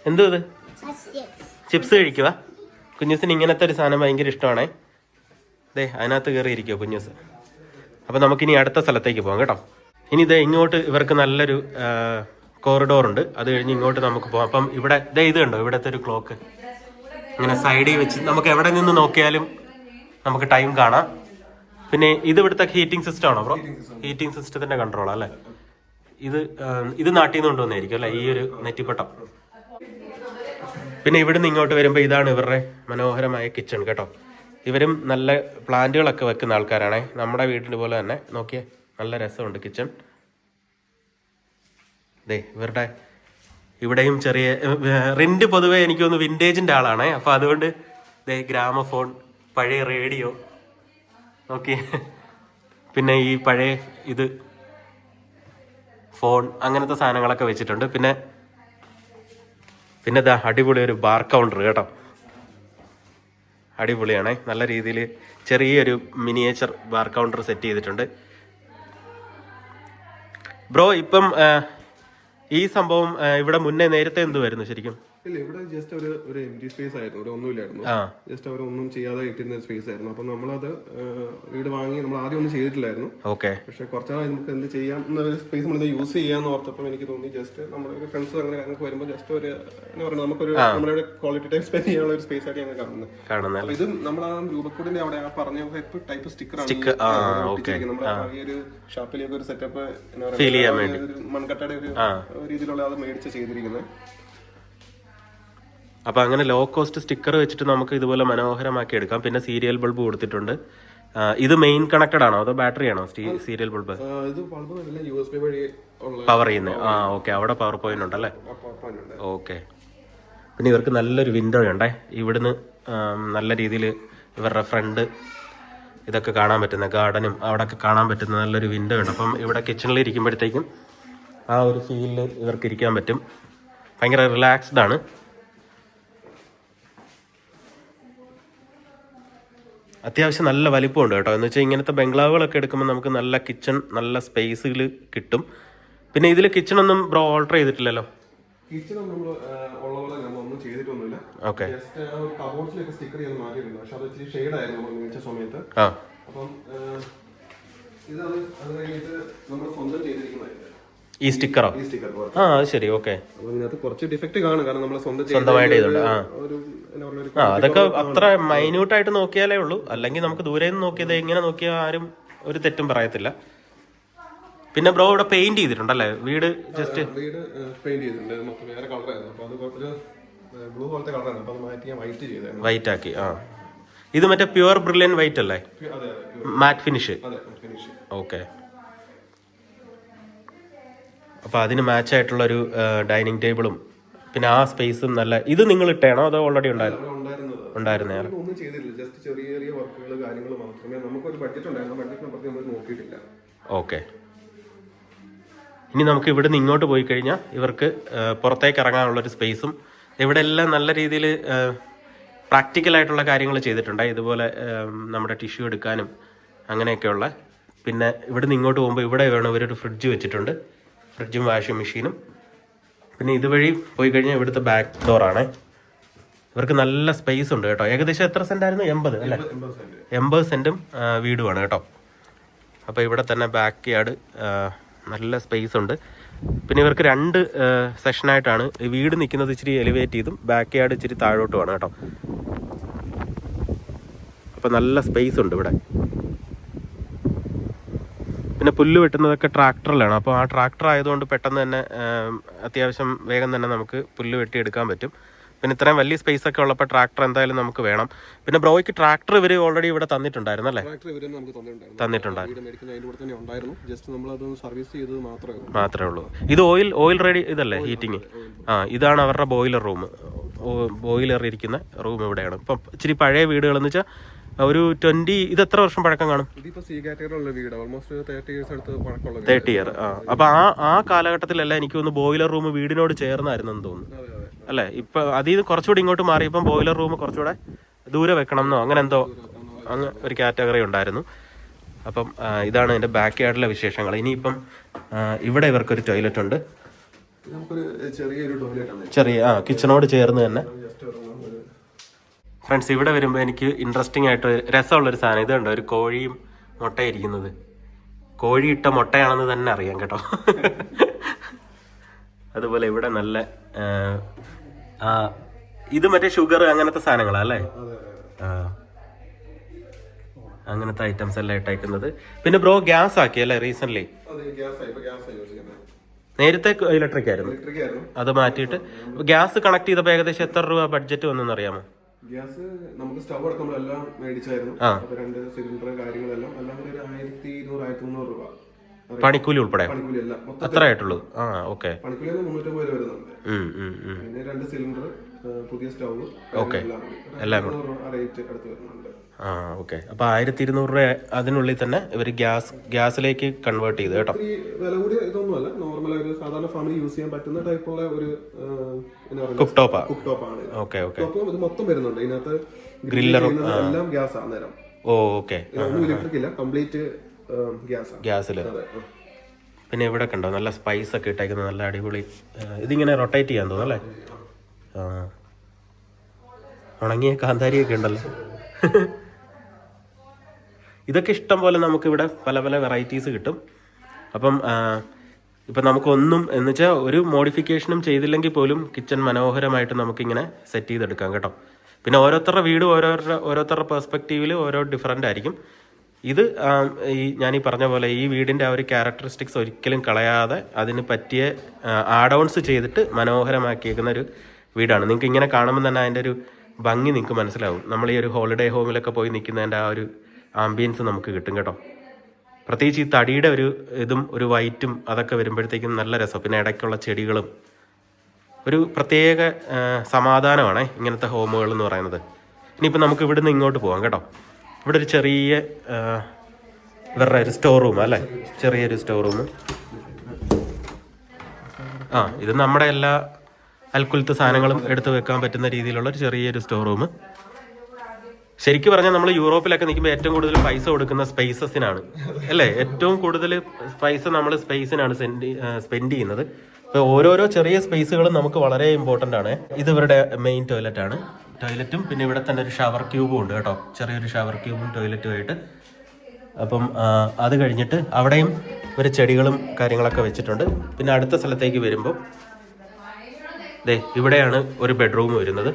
S1: എന്തോ ഇത് ചിപ്സ് കഴിക്കുക? കുഞ്ഞൂസിന് ഇങ്ങനത്തെ ഒരു സാധനം ഭയങ്കര ഇഷ്ടമാണേ. ദേ അതിനകത്ത് കയറി ഇരിക്കുമോ കുഞ്ഞൂസ്? അപ്പം നമുക്കിനി അടുത്ത സ്ഥലത്തേക്ക് പോകാം കേട്ടോ. ഇനി ഇതേ ഇങ്ങോട്ട് ഇവർക്ക് നല്ലൊരു കോറിഡോർ ഉണ്ട്. അത് കഴിഞ്ഞ് ഇങ്ങോട്ട് നമുക്ക് പോകാം. അപ്പം ഇവിടെ ദേ ഇത് കണ്ടോ, ഇവിടുത്തെ ഒരു ക്ലോക്ക് ഇങ്ങനെ സൈഡിൽ വെച്ച് നമുക്ക് എവിടെ നിന്ന് നോക്കിയാലും നമുക്ക് ടൈം കാണാം. പിന്നെ ഇത് ഇവിടുത്തെ ഹീറ്റിംഗ് സിസ്റ്റം ആണോ ബ്രോ? ഹീറ്റിംഗ് സിസ്റ്റത്തിന്റെ കൺട്രോൾ അല്ലേ? ഇത് നാട്ടിൽ നിന്ന് കൊണ്ടുവന്നായിരിക്കും അല്ലേ ഈ ഒരു നെറ്റിപ്പട്ടം? പിന്നെ ഇവിടുന്ന് ഇങ്ങോട്ട് വരുമ്പോൾ ഇതാണ് ഇവരുടെ മനോഹരമായ കിച്ചൺ കേട്ടോ. ഇവരും നല്ല പ്ലാന്റുകളൊക്കെ വെക്കുന്ന ആൾക്കാരാണേ, നമ്മുടെ വീടിൻ്റെ പോലെ തന്നെ. നോക്കിയേ നല്ല രസമുണ്ട് കിച്ചൺ. ദേ ഇവരുടെ ഇവിടെയും ചെറിയ റിൻഡ് പൊതുവേ എനിക്കൊന്ന് വിൻറ്റേജിൻ്റെ ആളാണേ. അപ്പോൾ അതുകൊണ്ട് ദേ ഗ്രാമഫോൺ, പഴയ റേഡിയോ നോക്കിയേ, പിന്നെ ഈ പഴയ ഇത് ഫോൺ, അങ്ങനത്തെ സാധനങ്ങളൊക്കെ വെച്ചിട്ടുണ്ട്. പിന്നെ ദാ അടിപൊളി ഒരു ബാർ കൗണ്ടർ കേട്ടോ. അടിപൊളിയാണേ, നല്ല രീതിയിൽ ചെറിയൊരു മിനിയേച്ചർ ബാർ കൗണ്ടർ സെറ്റ് ചെയ്തിട്ടുണ്ട്. ബ്രോ ഇപ്പം ഈ സംഭവം ഇവിടെ മുന്നേ നേരത്തെ എന്തുവായിരുന്നു ശരിക്കും?
S2: ഇല്ല, ഇവിടെ ജസ്റ്റ് ഒരു എംപ്റ്റി സ്പേസ് ആയിരുന്നു, ഇവിടെ ഒന്നുമില്ലായിരുന്നു. ജസ്റ്റ് അവരൊന്നും ചെയ്യാതെ ഇട്ടിരുന്ന സ്പേസ് ആയിരുന്നു. അപ്പൊ നമ്മളത് വീട് വാങ്ങി നമ്മൾ ആദ്യം ഒന്നും ചെയ്തിട്ടില്ലായിരുന്നു.
S1: ഓക്കെ.
S2: പക്ഷെ കുറച്ചാൾ നമുക്ക് എന്ത് ചെയ്യാം എന്നൊരു സ്പേസ് നമ്മൾ യൂസ് ചെയ്യാന്ന് ഓർത്തപ്പോൾ എനിക്ക് തോന്നി ജസ്റ്റ് നമ്മുടെ ഫ്രണ്ട്സ് അങ്ങനെ ഞങ്ങൾക്ക് വരുമ്പോൾ ജസ്റ്റ് ഒരു എന്താ പറയുക നമുക്കൊരു നമ്മുടെ ക്വാളിറ്റി ടൈം സ്പെൻഡ് ചെയ്യാനുള്ള ഒരു സ്പേസ് ആയിട്ട് ഞങ്ങൾ കാണുന്നത്. ഇത് നമ്മൾ ആ രൂപക്കൂടിന്റെ അവിടെ പറഞ്ഞ ടൈപ്പ് സ്റ്റിക്കർ നമ്മുടെ ഈ ഒരു ഷാപ്പിലേക്ക് ഒരു സെറ്റപ്പ് എന്താ പറയുക മൺകട്ടയുടെ ഒരു രീതിയിലുള്ള അത് മേടിച്ച് ചെയ്തിരിക്കുന്നത്.
S1: അപ്പോൾ അങ്ങനെ ലോ കോസ്റ്റ് സ്റ്റിക്കർ വെച്ചിട്ട് നമുക്ക് ഇതുപോലെ മനോഹരമാക്കി എടുക്കാം. പിന്നെ സീരിയൽ ബൾബ് കൊടുത്തിട്ടുണ്ട്. ഇത് മെയിൻ കണക്റ്റഡ് ആണോ അതോ ബാറ്ററി ആണോ സീരിയൽ ബൾബ്? പവർ ചെയ്യുന്നത്. ഓക്കെ, അവിടെ പവർ പോയിന്റ് ഉണ്ടല്ലേ? ഓക്കെ. പിന്നെ ഇവർക്ക് നല്ലൊരു വിൻഡോ ഉണ്ടേ. ഇവിടുന്ന് നല്ല രീതിയിൽ ഇവരുടെ ഫ്രണ്ട് ഇതൊക്കെ കാണാൻ പറ്റുന്ന ഗാർഡനും അവിടെയൊക്കെ കാണാൻ പറ്റുന്ന നല്ലൊരു വിൻഡോ ഉണ്ട്. അപ്പം ഇവിടെ കിച്ചണിൽ ഇരിക്കുമ്പോഴത്തേക്കും ആ ഒരു ഫീലിൽ ഇവർക്ക് ഇരിക്കാൻ പറ്റും. ഭയങ്കര റിലാക്സ്ഡ് ആണ്. അത്യാവശ്യം നല്ല വലിപ്പമുണ്ട് കേട്ടോ. എന്ന് വെച്ചാൽ ഇങ്ങനത്തെ ബംഗ്ലാവുകളൊക്കെ എടുക്കുമ്പോൾ നമുക്ക് നല്ല കിച്ചൺ, നല്ല സ്പേസുകൾ കിട്ടും. പിന്നെ ഇതിൽ കിച്ചണൊന്നും ബ്രോ ഓൾട്ടർ ചെയ്തിട്ടില്ലല്ലോ? ഓക്കെ. ഈ സ്റ്റിക്കറോ? അത് ശരി. ഓക്കെ.
S2: കുറച്ച് ഡിഫക്റ്റ് കാണും, കാരണം നമ്മൾ
S1: സ്വന്തമായിട്ട് ചെയ്തോണ്ട്. അതൊക്കെ അത്ര മൈന്യൂട്ടായിട്ട് നോക്കിയാലേ ഉള്ളൂ. അല്ലെങ്കിൽ നമുക്ക് ദൂരെ നിന്ന് നോക്കിയത് ഇങ്ങനെ നോക്കിയാൽ ആരും ഒരു തെറ്റും പറയത്തില്ല. പിന്നെ ബ്രോ ഇവിടെ പെയിന്റ് ചെയ്തിട്ടുണ്ടല്ലേ വീട്? ജസ്റ്റ്
S2: വീട് പെയിന്റ് ചെയ്തിട്ടുണ്ട്. നമുക്ക് വേറെ കളറായിരുന്നു, അപ്പോൾ അത് കുറച്ച് ബ്ലൂ പോലത്തെ കളറാണ്, അപ്പോൾ അത് മാറ്റി ഞാൻ വൈറ്റ് ചെയ്തായിരുന്നു.
S1: വൈറ്റ് ആക്കി. ഇത് മറ്റേ പ്യുവർ ബ്രില്യൻ വൈറ്റ് അല്ലേ? മാറ്റ് ഫിനിഷ്. ഓക്കെ. അപ്പോൾ അതിന് മാച്ച് ആയിട്ടുള്ളൊരു ഡൈനിങ് ടേബിളും പിന്നെ ആ സ്പേസും നല്ല. ഇത് നിങ്ങൾ ഇട്ടാണോ അതോ ഓൾറെഡി ഉണ്ടായിരുന്നേ?
S2: ഒന്നും ചെയ്തിട്ടില്ല, ജസ്റ്റ് ചെറിയ ചെറിയ വർക്കുകൾ കാര്യങ്ങൾ മാത്രമേ. നമുക്കൊരു ബഡ്ജറ്റ് ഉണ്ടായിരുന്നു, ബഡ്ജറ്റിനപ്പുറത്ത് നമ്മൾ നോക്കിയിട്ടില്ല.
S1: ഓക്കെ. ഇനി നമുക്ക് ഇവിടെ നിന്ന് ഇങ്ങോട്ട് പോയി കഴിഞ്ഞാൽ ഇവർക്ക് പുറത്തേക്ക് ഇറങ്ങാനുള്ളൊരു സ്പേസും ഇവിടെ എല്ലാം നല്ല രീതിയിൽ പ്രാക്ടിക്കലായിട്ടുള്ള കാര്യങ്ങൾ ചെയ്തിട്ടുണ്ട്. ഇതുപോലെ നമ്മുടെ ടിഷ്യൂ എടുക്കാനും അങ്ങനെയൊക്കെയുള്ള. പിന്നെ ഇവിടെ നിന്ന് ഇങ്ങോട്ട് പോകുമ്പോൾ ഇവിടെ വേണം ഇവരൊരു ഫ്രിഡ്ജ് വെച്ചിട്ടുണ്ട്, ഫ്രിഡ്ജും വാഷിംഗ് മെഷീനും. പിന്നെ ഇതുവഴി പോയി കഴിഞ്ഞാൽ ഇവിടുത്തെ ബാക്ക് ഡോറാണ്. ഇവർക്ക് നല്ല സ്പേസ് ഉണ്ട് കേട്ടോ. ഏകദേശം എത്ര സെൻറ്റായിരുന്നു? 80 അല്ലേ? 80 സെൻറ്റും വീടുമാണ് കേട്ടോ. അപ്പോൾ ഇവിടെ തന്നെ ബാക്ക് യാർഡ്, നല്ല സ്പേസ് ഉണ്ട്. പിന്നെ ഇവർക്ക് 2 സെഷനായിട്ടാണ് വീട് നിൽക്കുന്നത്. ഇച്ചിരി എലിവേറ്റ് ചെയ്തും ബാക്ക് യാർഡ് ഇച്ചിരി താഴോട്ടുമാണ് കേട്ടോ. അപ്പോൾ നല്ല സ്പേസ് ഉണ്ട് ഇവിടെ. പിന്നെ പുല്ല് വെട്ടുന്നതൊക്കെ ട്രാക്ടറിലാണ്. അപ്പോൾ ആ ട്രാക്ടർ ആയതുകൊണ്ട് പെട്ടെന്ന് തന്നെ അത്യാവശ്യം വേഗം തന്നെ നമുക്ക് പുല്ല് വെട്ടിയെടുക്കാൻ പറ്റും. പിന്നെ ഇത്രയും വലിയ സ്പേസ് ഒക്കെ ഉള്ളപ്പോൾ ട്രാക്ടർ എന്തായാലും നമുക്ക് വേണം. പിന്നെ ബ്രോയ്ക്ക് ട്രാക്ടർ ഇവർ ഓൾറെഡി ഇവിടെ തന്നിട്ടുണ്ടായിരുന്നു അല്ലേ? മാത്രമേ ഉള്ളൂ. ഇത് ഓയിൽ റെഡി ഇതല്ലേ ഹീറ്റിംഗ്? ഇതാണ് അവരുടെ ബോയിലർ ഇരിക്കുന്ന റൂം ഇവിടെയാണ്. ഇപ്പം ഇച്ചിരി പഴയ വീടുകളെന്ന് വെച്ചാൽ ഒരു 20 ഇത് എത്ര വർഷം പഴക്കം കാണും? 30 ഇയർ. അപ്പൊ ആ കാലഘട്ടത്തിലല്ല എനിക്ക് തോന്നുന്നു ബോയിലർ റൂം വീടിനോട് ചേർന്നായിരുന്നെന്ന് തോന്നുന്നു അല്ലേ? ഇപ്പൊ അതിൽ കുറച്ചുകൂടി ഇങ്ങോട്ട് മാറിയപ്പം ബോയിലർ റൂം കുറച്ചുകൂടെ ദൂരെ വെക്കണം എന്നോ അങ്ങനെ എന്തോ അങ്ങ് ഒരു കാറ്റഗറി ഉണ്ടായിരുന്നു. അപ്പം ഇതാണ് എൻ്റെ ബാക്ക് യാർഡിലെ വിശേഷങ്ങൾ. ഇനിയിപ്പം ഇവിടെ ഇവർക്കൊരു ടോയ്ലറ്റ് ഉണ്ട്, ചെറിയ കിച്ചണോട് ചേർന്ന് തന്നെ. ഫ്രണ്ട്സ്, ഇവിടെ വരുമ്പോൾ എനിക്ക് ഇൻട്രസ്റ്റിംഗ് ആയിട്ട് രസമുള്ളൊരു സാധനം ഇതുണ്ട്. ഒരു കോഴിയും മുട്ടയിരിക്കുന്നത്. കോഴിയിട്ട മുട്ടയാണെന്ന് തന്നെ അറിയാം കേട്ടോ. അതുപോലെ ഇവിടെ നല്ല ഇത് മറ്റേ ഷുഗർ അങ്ങനത്തെ സാധനങ്ങളാ അല്ലേ? അങ്ങനത്തെ ഐറ്റംസ് എല്ലാം ഇട്ടേക്കുന്നത്. പിന്നെ ബ്രോ ഗ്യാസ് ആക്കി അല്ലേ റീസെന്റ്? നേരത്തെ ഇലക്ട്രിക് ആയിരുന്നു, അത് മാറ്റിയിട്ട് ഗ്യാസ് കണക്ട് ചെയ്തപ്പോൾ ഏകദേശം എത്ര രൂപ ബഡ്ജറ്റ് വന്നെന്ന് അറിയാമോ?
S2: ഗ്യാസ് നമുക്ക് സ്റ്റവ് അടക്കമെല്ലാം മേടിച്ചായിരുന്നു. 2 സിലിണ്ടർ കാര്യങ്ങളെല്ലാം 1200-1300 രൂപ
S1: പണിക്കൂലി ഉൾപ്പെടെ. അത്ര ആയിട്ടുള്ളൂ. ഓക്കെ.
S2: പണിക്കൂലി 350 വരുന്നുണ്ട്. പിന്നെ 2 സിലിണ്ടർ, പുതിയ സ്റ്റവ്,
S1: എല്ലാം
S2: റേറ്റ് അടുത്ത് വരുന്നുണ്ട്.
S1: ഓക്കെ. അപ്പൊ 1200 രൂപ അതിനുള്ളിൽ തന്നെ ഇവർ ഗ്യാസിലേക്ക് കൺവേർട്ട് ചെയ്ത് കേട്ടോ.
S2: വില കൂടിയ ഇതൊന്നുമല്ല, നോർമൽ ഒരു സാധാരണ ഫാമിലി യൂസ് ചെയ്യാൻ പറ്റുന്ന ടൈപ്പുള്ള ഒരു
S1: കുക്ക് ടോപ്പാണ്.
S2: ഓക്കെ. ഇത് മൊത്തം വരുന്നുണ്ട് ഇതിനകത്ത്. ഗ്രില്ലറും എല്ലാം ഗ്യാസ് ആണ് നേരം.
S1: ഓക്കെ.
S2: ഇലക്ട്രിക് ഇല്ല, കംപ്ലീറ്റ് ഗ്യാസില്.
S1: പിന്നെ ഇവിടെ കണ്ടോ നല്ല സ്പൈസ് ഒക്കെ ഇട്ടേക്കുന്നത്, നല്ല അടിപൊളി. ഇതിങ്ങനെ റൊട്ടേറ്റ് ചെയ്യാൻ തോന്നുന്നു അല്ലേ? ഉണങ്ങിയ കാന്താരിയൊക്കെ ഉണ്ടല്ലോ. ഇതൊക്കെ ഇഷ്ടം പോലെ നമുക്കിവിടെ പല പല വെറൈറ്റീസ് കിട്ടും. അപ്പം ഇപ്പം നമുക്കൊന്നും എന്ന് വെച്ചാൽ ഒരു മോഡിഫിക്കേഷനും ചെയ്തില്ലെങ്കിൽ പോലും കിച്ചൺ മനോഹരമായിട്ട് നമുക്കിങ്ങനെ സെറ്റ് ചെയ്തെടുക്കാം കേട്ടോ. പിന്നെ ഓരോരുത്തരുടെ വീട് ഓരോരുത്തരുടെ പെർസ്പെക്റ്റീവിൽ ഓരോ ഡിഫറൻ്റ് ആയിരിക്കും. ഇത് ഞാനീ പറഞ്ഞ പോലെ ഈ വീടിൻ്റെ ആ ഒരു ക്യാരക്ടറിസ്റ്റിക്സ് ഒരിക്കലും കളയാതെ അതിന് പറ്റിയ ആഡ് ഓൺസ് ചെയ്തിട്ട് മനോഹരമാക്കിയേക്കുന്ന ഒരു വീടാണ്. നിങ്ങൾക്ക് ഇങ്ങനെ കാണുമ്പോൾ തന്നെ അതിൻ്റെ ഒരു ഭംഗി നിങ്ങൾക്ക് മനസ്സിലാവും. നമ്മൾ ഈ ഒരു ഹോളിഡേ ഹോമിലൊക്കെ പോയി നിൽക്കുന്നതിൻ്റെ ആ ഒരു ആംബിയൻസ് നമുക്ക് കിട്ടും കേട്ടോ. പ്രത്യേകിച്ച് ഈ തടിയുടെ ഇതും ഒരു വൈറ്റും അതൊക്കെ വരുമ്പോഴത്തേക്കും നല്ല രസം. പിന്നെ ഇടയ്ക്കുള്ള ചെടികളും ഒരു പ്രത്യേക സമാധാനമാണ് ഇങ്ങനത്തെ ഹോമുകൾ എന്ന് പറയുന്നത്. ഇനിയിപ്പോൾ നമുക്ക് ഇവിടുന്ന് ഇങ്ങോട്ട് പോകാം കേട്ടോ. ഇവിടെ ഒരു ചെറിയ ഇവരുടെ ഒരു സ്റ്റോർ റൂം അല്ലേ? ചെറിയൊരു സ്റ്റോർ റൂം. ഇത് നമ്മുടെ എല്ലാ അൽക്കുലത്തെ സാധനങ്ങളും എടുത്തു വെക്കാൻ പറ്റുന്ന രീതിയിലുള്ള ഒരു ചെറിയൊരു സ്റ്റോർ റൂം. ശരിക്കും പറഞ്ഞാൽ നമ്മൾ യൂറോപ്പിലൊക്കെ നിൽക്കുമ്പോൾ ഏറ്റവും കൂടുതൽ പൈസ കൊടുക്കുന്ന സ്പേസസിനാണ് അല്ലേ? ഏറ്റവും കൂടുതൽ പൈസ നമ്മൾ സ്പേസിനാണ് സ്പെൻഡ് ചെയ്യുന്നത്. അപ്പോൾ ഓരോരോ ചെറിയ സ്പേസുകളും നമുക്ക് വളരെ ഇമ്പോർട്ടൻ്റ് ആണ്. ഇത് ഇവരുടെ മെയിൻ ടോയ്ലറ്റ് ആണ്. ടോയ്ലറ്റും പിന്നെ ഇവിടെ തന്നെ ഒരു ഷവർ ക്യൂബും ഉണ്ട് കേട്ടോ. ചെറിയൊരു ഷവർ ക്യൂബും ടോയ്ലറ്റുമായിട്ട്. അപ്പം അത് കഴിഞ്ഞിട്ട് അവിടെയും ഒരു ചെടികളും കാര്യങ്ങളൊക്കെ വെച്ചിട്ടുണ്ട്. പിന്നെ അടുത്ത സ്ഥലത്തേക്ക് വരുമ്പോൾ ഇവിടെയാണ് ഒരു ബെഡ്റൂം വരുന്നത്.